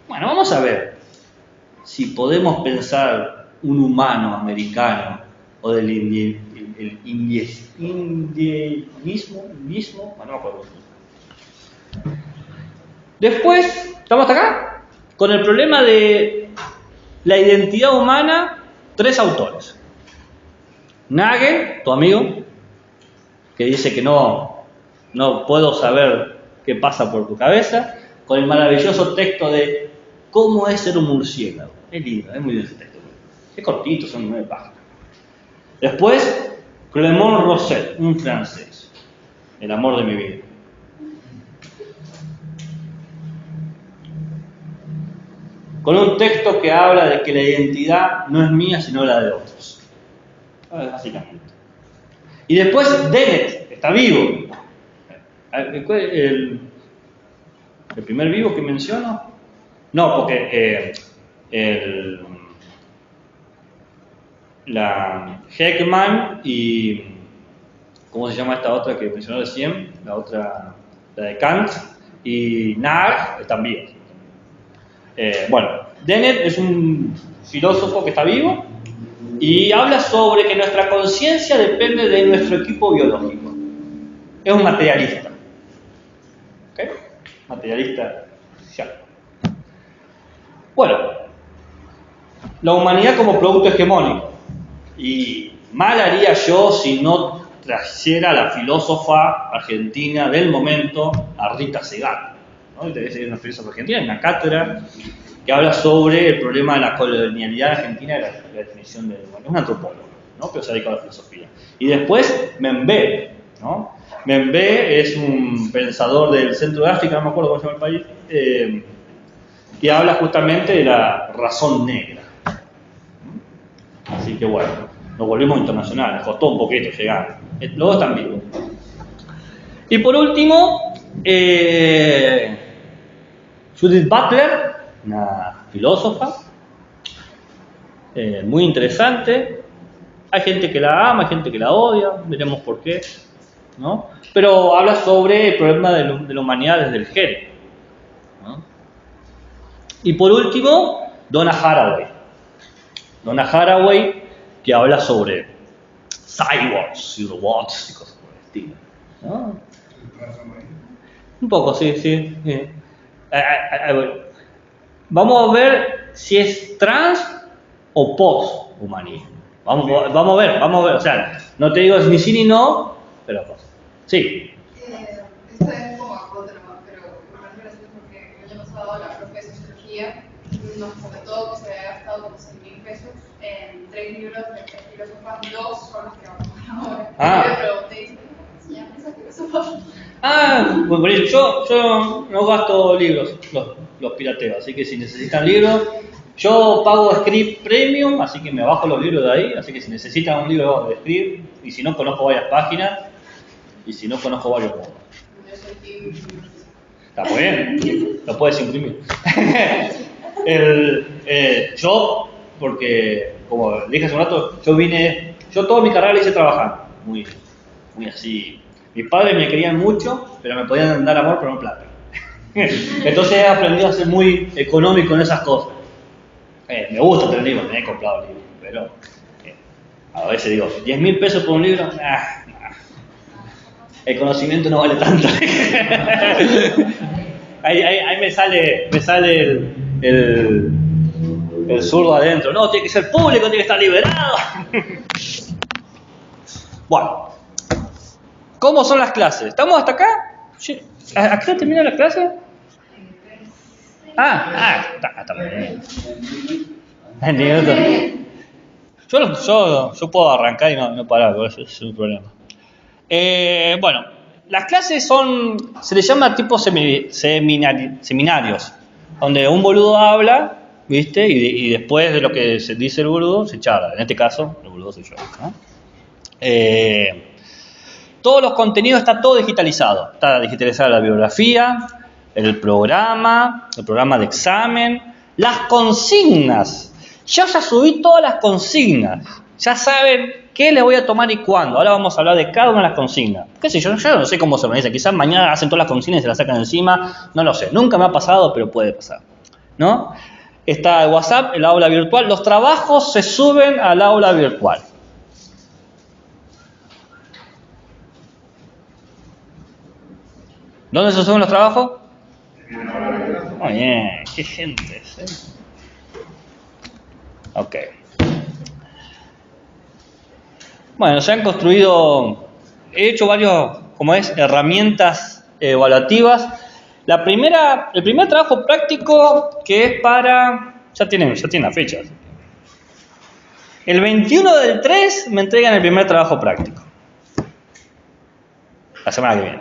Bueno, vamos a ver si podemos pensar un humano americano o del indienismo, bueno, no me acuerdo. Después, ¿estamos hasta acá? Con el problema de la identidad humana, 3 autores. Nagel, tu amigo, que dice que no puedo saber qué pasa por tu cabeza, con el maravilloso texto de ¿Cómo es ser un murciélago? Es lindo, es muy bien ese texto. Es cortito, son 9 páginas. Después, Clément Rosset, un francés. El amor de mi vida. Con un texto que habla de que la identidad no es mía, sino la de otros. Básicamente. Y después, Dennett, está vivo. ¿El primer vivo que menciono? No, porque la Heckman y... ¿Cómo se llama esta otra que mencionó recién? La de Kant y Nagel están vivos. Bueno, Dennett es un filósofo que está vivo y habla sobre que nuestra conciencia depende de nuestro equipo biológico. Es un materialista. ¿Okay? Materialista social. Bueno, la humanidad como producto hegemónico. Y mal haría yo si no trajera a la filósofa argentina del momento, a Rita Segato. ¿No? Es una filósofa argentina, en una cátedra que habla sobre el problema de la colonialidad argentina y la definición de... Bueno, es un antropólogo, ¿no? Pero se ha dedicado a la filosofía. Y después, Membe, ¿no? Membe es un pensador del centro de África, no me acuerdo cómo se llama el país, que habla justamente de la razón negra. Así que bueno, nos volvimos internacionales, costó un poquito llegar. Los dos están vivos. Y por último, Judith Butler, una filósofa, muy interesante. Hay gente que la ama, hay gente que la odia, veremos por qué, ¿no? Pero habla sobre el problema de la humanidad desde el género, ¿no? Y por último, Donna Haraway. Donna Haraway, que habla sobre cyborgs y robots y cosas por el estilo, ¿no? Un poco, sí. Vamos a ver si es trans o posthumanismo? Vamos a ver. O sea, no te digo ni sí ni no, pero sí. Esto es como acorde nomás, pero me parece gracioso porque el año pasado la profe de sociología nos comentó que se había gastado como 6.000 pesos en 3 libros de filósofas, 2 son los que vamos a ver ahora. Ah. Y me pregunté, dice, ¿cómo se llaman esas filósofas? Bueno, yo no gasto libros, los pirateo, así que si necesitan libros, yo pago Script Premium, así que me bajo los libros de ahí, así que si necesitan un libro de Script, y si no conozco varias páginas, y si no conozco varios modos. Yo soy team. Está muy bien, lo puedes imprimir. Yo, porque como dije hace un rato, yo toda mi carrera la hice trabajando, muy así. Mis padres me querían mucho, pero me podían dar amor, pero no plata. Entonces he aprendido a ser muy económico en esas cosas. Me gusta tener libros, me he comprado libros, pero a veces digo, 10.000 pesos por un libro, el conocimiento no vale tanto. ahí me sale el zurdo adentro. No, tiene que ser público, tiene que estar liberado. Bueno, ¿cómo son las clases? ¿Estamos hasta acá? ¿A qué hora termina la clase? Está bien. Yo puedo arrancar y no parar, ese es un problema. Bueno, las clases se les llama tipo seminarios, donde un boludo habla, ¿viste? Y después de lo que se dice el boludo, se charla. En este caso, el boludo soy yo, ¿no? Todos los contenidos, está todo digitalizado. Está digitalizada la bibliografía, el programa de examen, las consignas. Ya subí todas las consignas. Ya saben qué les voy a tomar y cuándo. Ahora vamos a hablar de cada una de las consignas. ¿Qué sé yo? Yo no sé cómo se organiza. Quizás mañana hacen todas las consignas y se las sacan encima. No lo sé. Nunca me ha pasado, pero puede pasar, ¿no? Está el WhatsApp, el aula virtual. Los trabajos se suben al aula virtual. ¿Dónde se suben los trabajos? Muy bien, qué gente es, ¿eh? Ok. Bueno, se han construido, he hecho varios, herramientas evaluativas. El primer trabajo práctico que es ya tienen la fecha. El 21/3 me entregan el primer trabajo práctico. La semana que viene.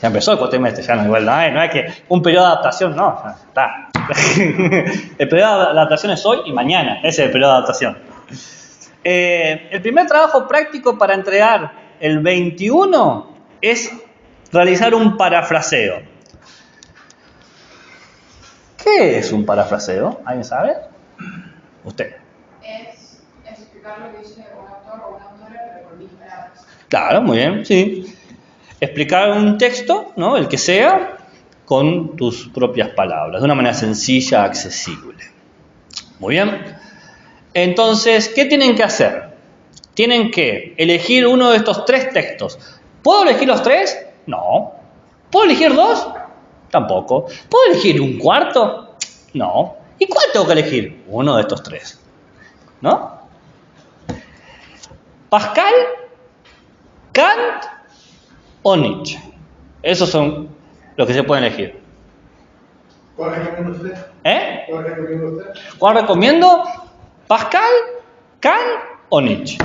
Ya empezó el cuatrimestre, ya no es que un periodo de adaptación, no, ya está. El periodo de adaptación es hoy y mañana, ese es el periodo de adaptación. El primer trabajo práctico para entregar el 21 es realizar un parafraseo. ¿Qué es un parafraseo? ¿Alguien sabe? Usted. Es explicar lo que dice un autor o una autora, pero con mis palabras. Claro, muy bien, sí. Explicar un texto, ¿no? El que sea, con tus propias palabras, de una manera sencilla, accesible. Muy bien. Entonces, ¿qué tienen que hacer? Tienen que elegir uno de estos 3 textos. ¿Puedo elegir los 3? No. ¿Puedo elegir 2? Tampoco. ¿Puedo elegir un cuarto? No. ¿Y cuál tengo que elegir? Uno de estos 3. ¿No? Pascal, Kant o Nietzsche. Esos son los que se pueden elegir. ¿Cuál recomienda usted? ¿Cuál recomienda usted? ¿Cuál recomiendo? ¿Pascal, Kant o Nietzsche?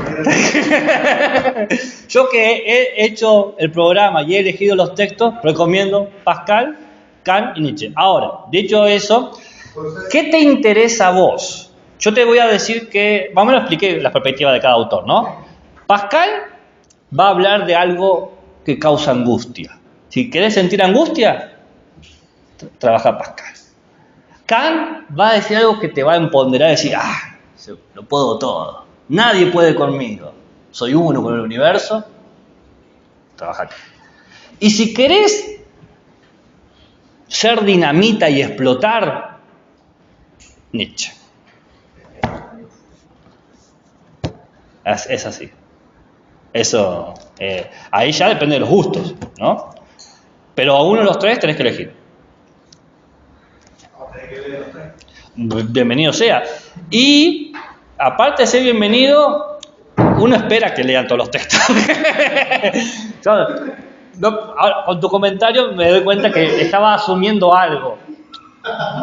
Yo que he hecho el programa y he elegido los textos, recomiendo Pascal, Kant y Nietzsche. Ahora, dicho eso, ¿qué te interesa a vos? Yo te voy a decir que, más o menos expliqué la perspectiva de cada autor, ¿no? Pascal va a hablar de algo que causa angustia. Si querés sentir angustia, trabaja Pascal. Kant va a decir algo que te va a empoderar, a decir, lo puedo todo, nadie puede conmigo, soy uno con el universo, trabaja Kant. Y si querés ser dinamita y explotar, Nietzsche. Es así. Eso, ahí ya depende de los gustos, ¿no? Pero a uno de los 3 tenés que elegir. bienvenido sea. Y aparte de ser bienvenido, uno espera que lean todos los textos. Ahora, con tu comentario me doy cuenta que estaba asumiendo algo.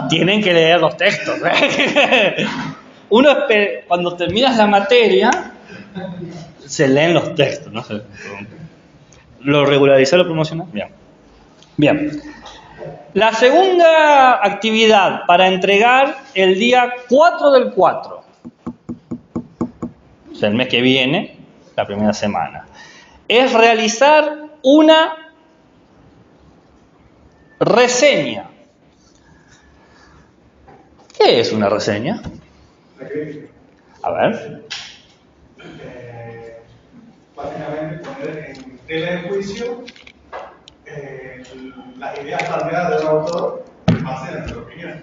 Tienen que leer los textos. Uno espera, cuando terminas la materia, se leen los textos, ¿no? ¿Lo regularizar, lo promocionar? Bien. La segunda actividad para entregar el día 4 del 4, o sea, el mes que viene, la primera semana, es realizar una reseña. ¿Qué es una reseña? A ver. Básicamente poner en tela de juicio las ideas planteadas del autor en base a nuestra opinión.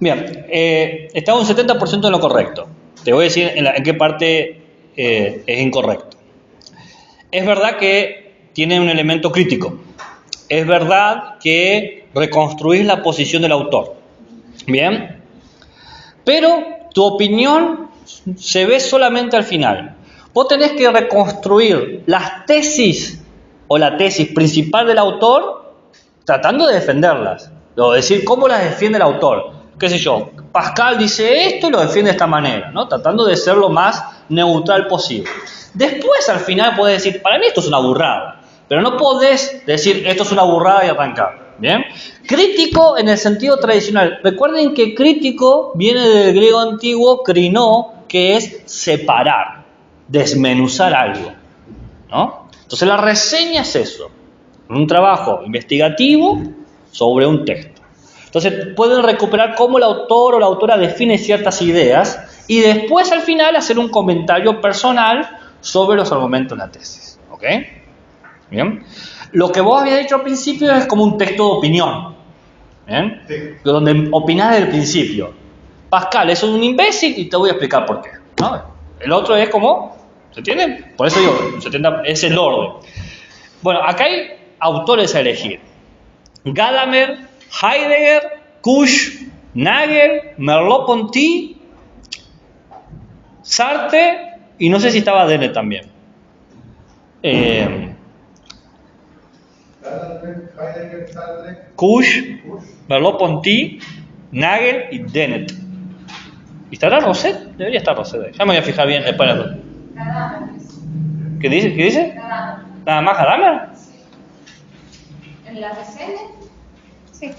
Bien, está un 70% en lo correcto. Te voy a decir en qué parte es incorrecto. Es verdad que tiene un elemento crítico. Es verdad que reconstruís la posición del autor. Bien. Pero tu opinión se ve solamente al final. Vos tenés que reconstruir las tesis o la tesis principal del autor tratando de defenderlas. O decir cómo las defiende el autor. Qué sé yo, Pascal dice esto y lo defiende de esta manera, ¿no? Tratando de ser lo más neutral posible. Después al final podés decir, para mí esto es una burrada. Pero no podés decir esto es una burrada y arrancar. ¿Bien? Crítico en el sentido tradicional. Recuerden que crítico viene del griego antiguo krinó, que es separar, desmenuzar algo, ¿no? Entonces la reseña es eso, un trabajo investigativo sobre un texto. Entonces pueden recuperar cómo el autor o la autora define ciertas ideas y después al final hacer un comentario personal sobre los argumentos de la tesis. ¿Ok? Bien. Lo que vos habías dicho al principio es como un texto de opinión. ¿Bien? Sí. Donde opinás desde el principio. Pascal es un imbécil y te voy a explicar por qué, ¿no? El otro es como, ¿se entiende? Por eso digo, 70 es el orden. Bueno, acá hay autores a elegir. Gadamer, Heidegger, Kusch, Nagel, Merleau-Ponty, Sartre y no sé si estaba Dennett también. Heidegger, Sartre, Kusch, Merleau-Ponty, Nagel y Dennett. ¿Y estará Rosset? Debería estar Rosset. Ya me voy a fijar bien después. ¿Qué dice? ¿Qué dice? ¿Nada más Gadamer? Sí. ¿En la reseña? Sí.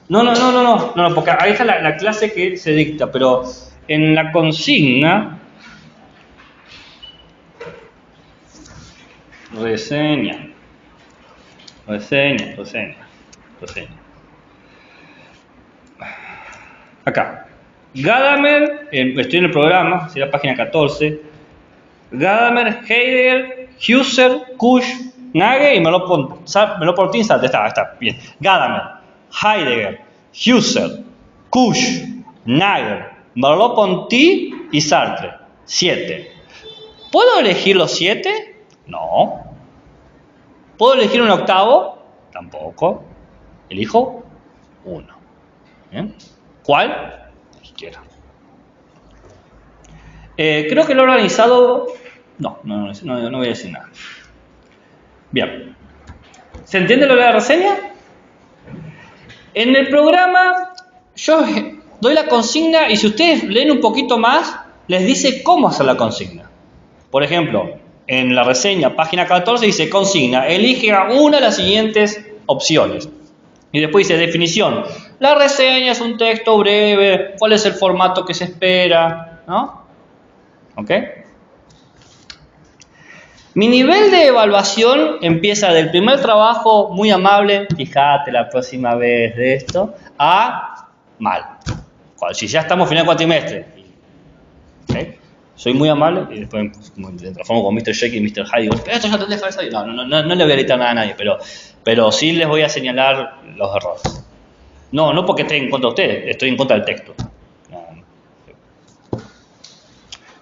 No, porque ahí está la clase que se dicta, pero en la consigna, reseña. Acá. Gadamer, estoy en el programa, es la página 14. Gadamer, Heidegger, Husserl, Kusch, Nagel y Merleau-Ponty. Está, bien. Gadamer, Heidegger, Husserl, Kusch, Nagel, Merleau-Ponty y Sartre. 7. ¿Puedo elegir los 7? No. ¿Puedo elegir un octavo? Tampoco. Elijo uno. ¿Bien? ¿Cuál? El que quiera. Creo que lo he organizado. No voy a decir nada. Bien. ¿Se entiende lo de la reseña? En el programa yo doy la consigna y si ustedes leen un poquito más, les dice cómo hacer la consigna. Por ejemplo, en la reseña, página 14, dice consigna, elige una de las siguientes opciones. Y después dice definición. La reseña es un texto breve, cuál es el formato que se espera, ¿no? ¿Ok? Mi nivel de evaluación empieza del primer trabajo muy amable, fíjate la próxima vez de esto, a mal. Si ya estamos final de cuatrimestre, ¿okay? Soy muy amable y después me transformo con Mr. Jekyll y Mr. Hyde. Digo, esto ya te deja de salir. No le voy a gritar nada a nadie, pero sí les voy a señalar los errores. No porque esté en contra de ustedes, estoy en contra del texto. No.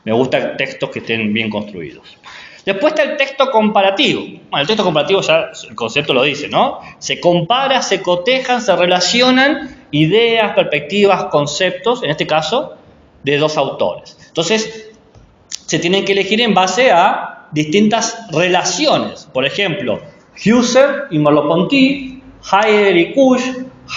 Me gustan textos que estén bien construidos. Después está el texto comparativo. Bueno, el texto comparativo ya el concepto lo dice, ¿no? Se compara, se cotejan, se relacionan ideas, perspectivas, conceptos, en este caso, de dos autores. Entonces, se tienen que elegir en base a distintas relaciones. Por ejemplo, Husserl y Merleau-Ponty, Heidegger y Kusch,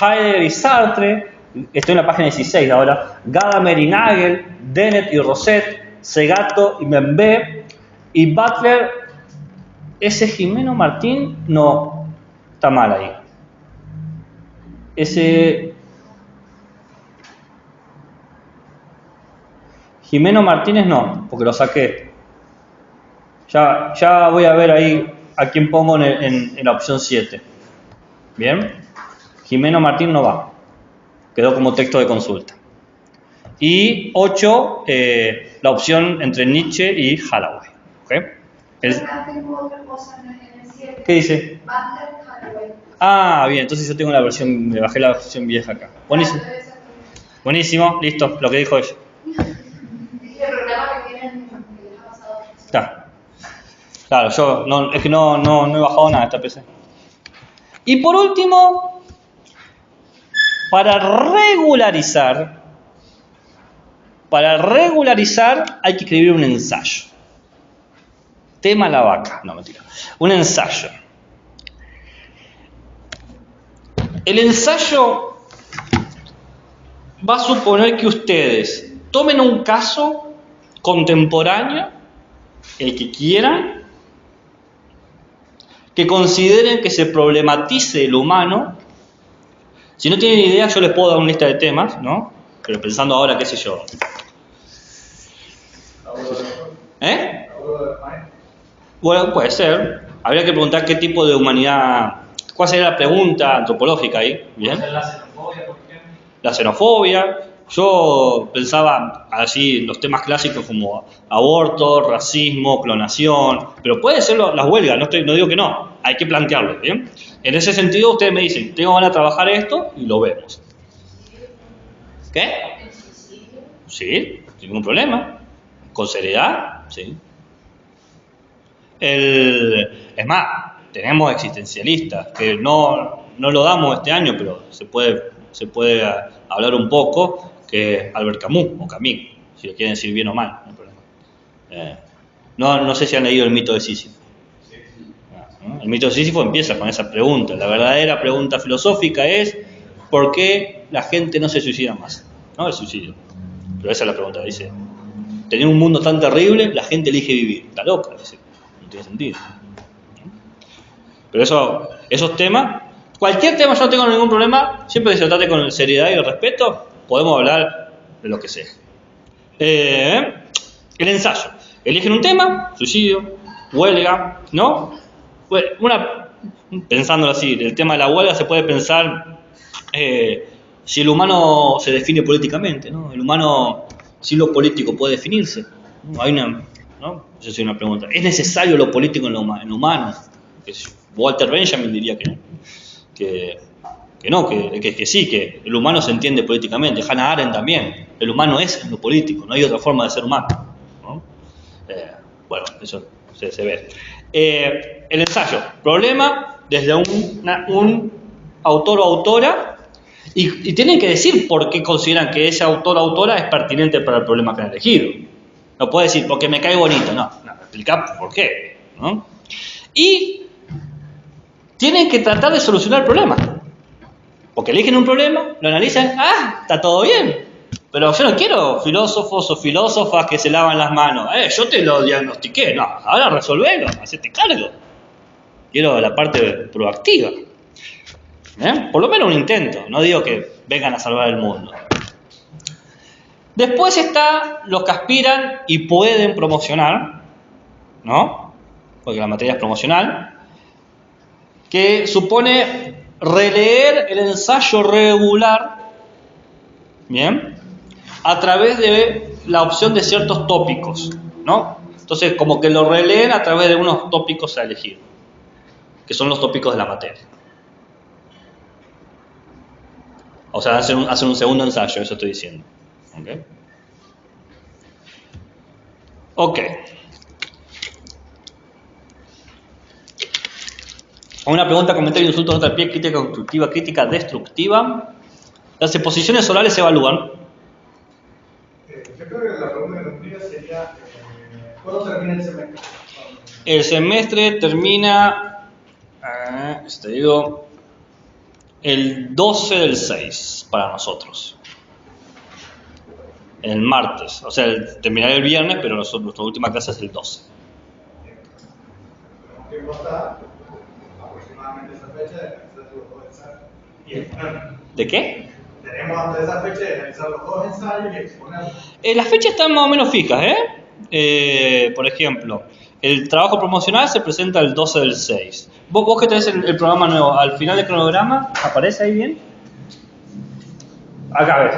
Heidegger y Sartre, estoy en la página 16 ahora, Gadamer y Nagel, Dennett y Rosset, Segato y Membe, y Butler, ese Jimeno Martín, no, está mal ahí. Ese Jimeno Martínez no, porque lo saqué. Ya voy a ver ahí a quién pongo en la opción 7. Bien, Jimeno Martín no va, quedó como texto de consulta. Y 8, la opción entre Nietzsche y Holloway. ¿Okay? Tengo otra cosa en el 7. ¿Qué dice? Ah, bien, entonces yo tengo la versión, me bajé la versión vieja acá. Buenísimo. Buenísimo, listo, lo que dijo ella. El programa que tienen que les ha pasado. Está. Claro, yo no, es que no he bajado nada de esta PC. Y por último, para regularizar hay que escribir un ensayo. Tema la vaca, no mentira. Un ensayo. El ensayo va a suponer que ustedes tomen un caso contemporáneo, el que quieran, que consideren que se problematice el humano. Si no tienen idea, yo les puedo dar una lista de temas, ¿no? Pero pensando ahora, qué sé yo. ¿Eh? Bueno, puede ser. Habría que preguntar qué tipo de humanidad. ¿Cuál sería la pregunta antropológica ahí? ¿Bien? ¿La xenofobia, por ejemplo? La xenofobia. Yo pensaba así los temas clásicos como aborto, racismo, clonación, pero puede ser las huelgas, no digo que no, hay que plantearlo, ¿bien? En ese sentido ustedes me dicen, tengo ganas de trabajar esto y lo vemos. ¿Qué? Sí, sin ningún problema. ¿Con seriedad? Sí. Es más, tenemos existencialistas, que no lo damos este año, pero se puede hablar un poco, que Albert Camus, o Camus, si lo quieren decir bien o mal, no hay problema. No sé si han leído el mito de Sísifo. El mito de Sísifo empieza con esa pregunta. La verdadera pregunta filosófica es ¿por qué la gente no se suicida más? No el suicidio. Pero esa es la pregunta. Dice, tener un mundo tan terrible, la gente elige vivir. Está loca, dice. No tiene sentido. Pero esos temas, cualquier tema yo no tengo ningún problema, siempre que se trate con seriedad y respeto, podemos hablar de lo que sea. El ensayo. Eligen un tema, suicidio, huelga, ¿no? Pensándolo así, el tema de la huelga se puede pensar si el humano se define políticamente, ¿no? El humano, si lo político puede definirse. ¿No? ¿No? Esa es una pregunta. ¿Es necesario lo político en lo humano? Walter Benjamin diría que no, que sí, que el humano se entiende políticamente. Hannah Arendt también. El humano es lo político, no hay otra forma de ser humano, ¿no? Bueno, eso se ve. El ensayo, problema desde un autor o autora, y tienen que decir por qué consideran que ese autor o autora es pertinente para el problema que han elegido. No puede decir porque me cae bonito, no, explicar por qué, ¿no? Y tienen que tratar de solucionar el problema, porque eligen un problema, lo analizan, está todo bien, pero yo no quiero filósofos o filósofas que se lavan las manos, yo te lo diagnostiqué, no, ahora resolvelo, hacete cargo. Quiero la parte proactiva. Por lo menos un intento, no digo que vengan a salvar el mundo. Después está los que aspiran y pueden promocionar, ¿no? Porque la materia es promocional, que supone releer el ensayo regular, ¿bien? A través de la opción de ciertos tópicos, ¿no? Entonces, como que lo releen a través de unos tópicos a elegir, que son los tópicos de la materia. O sea, hacen un segundo ensayo, eso estoy diciendo. Ok. Una pregunta, comentario, insulto, nota al pie, crítica constructiva, crítica destructiva. Las exposiciones orales se evalúan. Yo creo que la pregunta que tendría sería, ¿cuándo termina el semestre? El semestre termina, te digo, el 12 del 6 para nosotros. El martes, o sea, terminará el viernes, pero nuestra última clase es el 12. Tenemos que votar aproximadamente esa fecha de realizar los dos ensayos y exponerlos. ¿De qué? Tenemos hasta esa fecha de realizar los dos ensayos y exponerlos. Las fechas están más o menos fijas, por ejemplo, el trabajo promocional se presenta el 12 del 6. Vos que tenés el programa nuevo, al final del cronograma, ¿aparece ahí bien? Acá ves.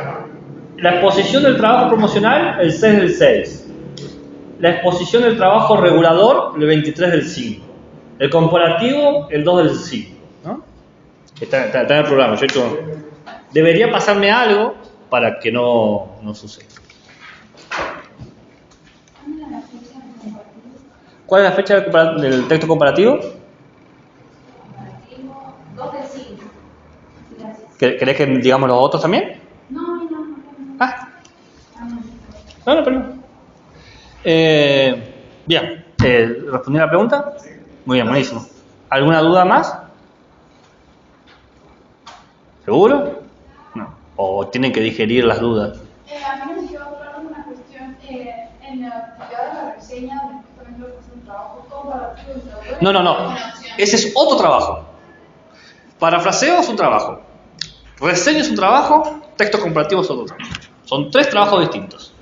La exposición del trabajo promocional, el 6 del 6. La exposición del trabajo regulador, el 23 del 5. El comparativo, el 2 del 5. ¿No? Está en el programa. Debería pasarme algo para que no suceda. ¿Cuál es la fecha del texto comparativo? 2 del 5. ¿Querés que digamos los otros también? No. Ah. No, perdón. Bien, ¿respondí la pregunta? Muy bien, buenísimo. ¿Alguna duda más? ¿Seguro? No. ¿O tienen que digerir las dudas? A mí me quedó claro una cuestión en la actividad de la reseña, donde justamente lo que es un trabajo comparativo entre autores. No. Ese es otro trabajo. Parafraseo es un trabajo. Reseña es un trabajo. Texto comparativo es otro trabajo. Son 3 trabajos distintos.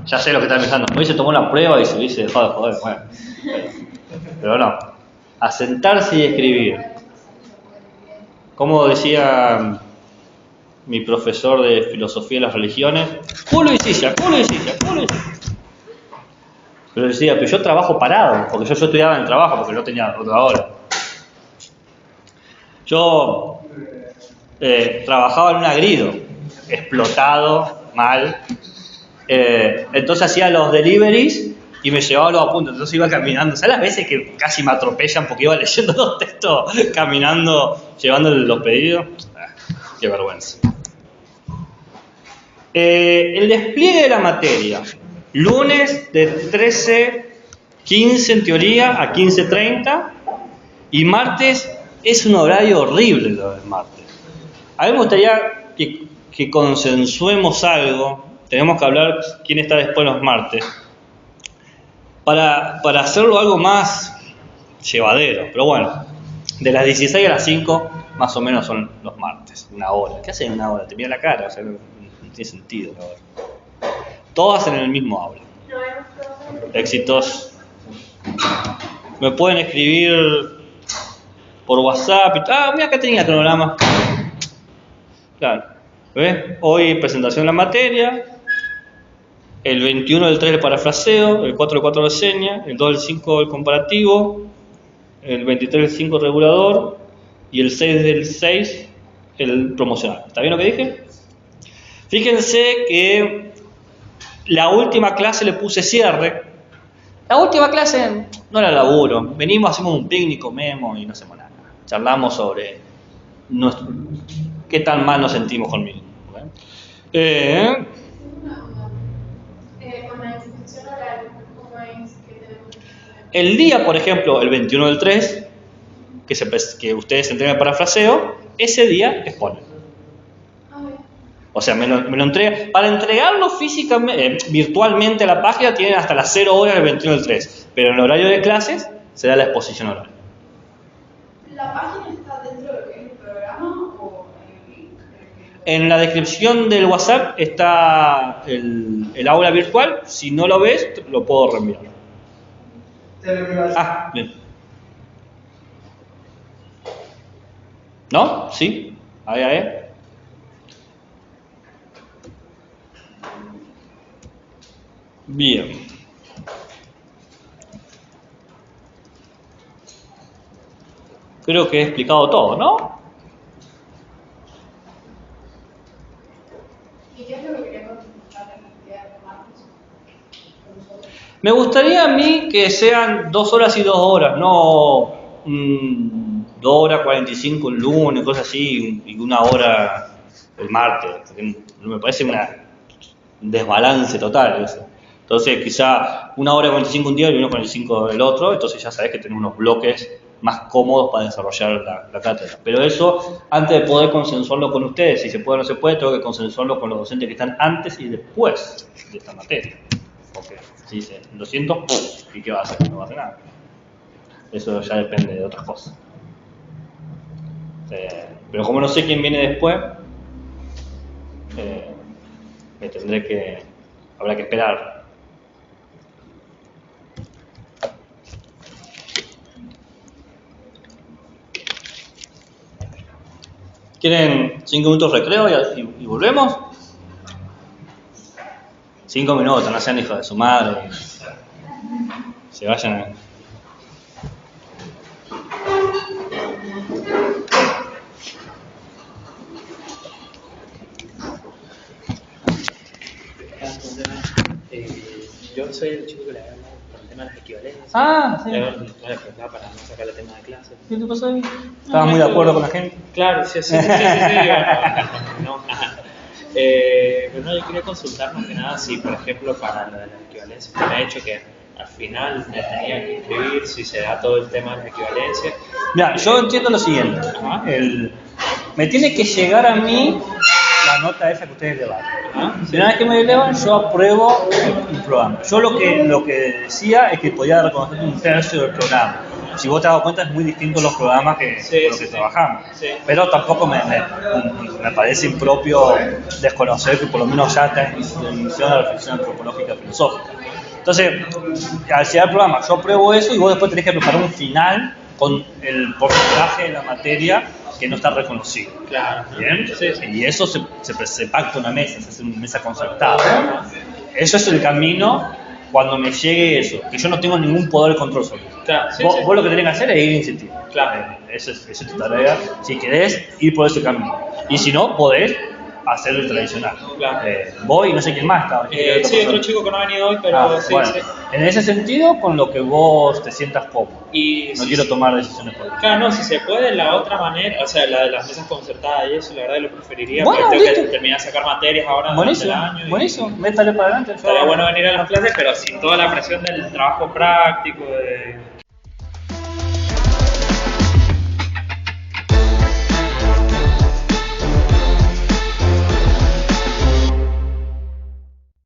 Ya sé lo que están pensando. Hoy se tomó una prueba y se hubiese dejado de joder. Bueno, pero no. A sentarse y escribir. Como decía mi profesor de filosofía de las religiones, culo y silla. Pero decía, pero yo trabajo parado, porque yo estudiaba en el trabajo, porque no tenía otra hora. Yo trabajaba en un agrido, explotado, mal. Entonces hacía los deliveries y me llevaba los apuntes. Entonces iba caminando. ¿Sabes las veces que casi me atropellan porque iba leyendo los textos, caminando, llevando los pedidos? Qué vergüenza. El despliegue de la materia. Lunes de 13:15 en teoría a 15:30 y martes es un horario horrible lo del martes. A mí me gustaría que consensuemos algo. Tenemos que hablar quién está después los martes para hacerlo algo más llevadero. Pero bueno, de las 16 a las 5 más o menos son los martes, una hora. ¿Qué hacen en una hora? Te mira la cara, o sea, no tiene sentido la hora. Todas en el mismo aula. Éxitos. Me pueden escribir por WhatsApp. Mira que tenía el cronograma. Claro. ¿Ves? Hoy presentación de la materia. El 21 del 3 el parafraseo. El 4 del 4 reseña. El 2 del 5 el comparativo. El 23 del 5 regulador. Y el 6 del 6 el promocional. ¿Está bien lo que dije? Fíjense que la última clase le puse cierre. La última clase no la laburo. Venimos, hacemos un picnic, comemos y no hacemos nada. Charlamos sobre qué tan mal nos sentimos conmigo. Con la institución oral, ¿cómo es que tenemos? El día, por ejemplo, el 21 del 3, que ustedes entreguen el parafraseo, ese día exponen. O sea, me lo entrega. Para entregarlo físicamente, virtualmente a la página, tienen hasta las 0 horas del 21 del 3. Pero en el horario de clases se da la exposición oral. ¿La página está dentro de lo que es el programa o en la descripción del WhatsApp está el aula virtual. Si no lo ves, lo puedo reenviar. Bien. ¿No? ¿Sí? Ahí. Bien. Creo que he explicado todo, ¿no? ¿Y qué es lo que quería consultar en la actividad de martes? Me gustaría a mí que sean 2 horas y 2 horas, no 2 horas 45 el lunes, cosas así, y 1 hora el martes. Porque me parece un desbalance total eso. Entonces quizá 1 hora 45 un día y 1 hora 45 el otro, entonces ya sabes que tenés unos bloques más cómodos para desarrollar la cátedra. Pero eso, antes de poder consensuarlo con ustedes, si se puede o no se puede, tengo que consensuarlo con los docentes que están antes y después de esta materia. Porque si dicen, lo siento, ¿y qué va a hacer? No va a hacer nada. Eso ya depende de otras cosas. Pero como no sé quién viene después, habrá que esperar. ¿Quieren 5 minutos de recreo y volvemos? 5 minutos, no sean hijos de su madre. Se vayan a... Yo soy el chico que le había hablado con el tema de las equivalencias. Ah, sí. Le preguntaba para no sacar el tema de clase. ¿Qué te pasó ahí? ¿Estabas muy de acuerdo con la gente? Claro, sí. No. Pero no, yo quería consultar más que nada si, por ejemplo, para lo de las equivalencias, me ha hecho que al final me tenía que inscribir si se da todo el tema de las equivalencias. Mira, yo entiendo lo siguiente. Me tiene que llegar a mí la nota esa que ustedes elevan. Si una vez que me elevan, yo apruebo el programa. Yo lo que decía es que podía reconocer 1/3 del programa. Si vos te has dado cuenta, es muy distinto los programas con los que trabajamos. Sí. Pero tampoco me parece impropio desconocer que por lo menos ya está en inicio la reflexión antropológica y filosófica. Entonces, al llegar al programa, yo apruebo eso y vos después tenés que preparar un final con el porcentaje de la materia que no está reconocido. Claro. ¿Bien? Sí. Y eso se pacta una mesa, se hace una mesa concertada. Eso es el camino cuando me llegue eso, que yo no tengo ningún poder de control sobre eso. Claro, Vos lo que tenés que hacer es ir a insistir. Claro. Esa es tu tarea. Si querés ir por ese camino. Y si no, podés hacer el tradicional. Claro. Vos y no sé quién más estaba. Sí, otro chico que no ha venido hoy, pero sí. En ese sentido, con lo que vos te sientas cómodo. Y no quiero tomar decisiones por ti. Claro, no, si se puede, la otra manera, o sea, la de las mesas concertadas y eso, la verdad lo preferiría, Bueno, porque tengo que listo. terminar de sacar materias ahora durante el año. Buenísimo, métale para adelante. Estaría bueno venir a las clases, pero sin toda la presión del trabajo práctico, de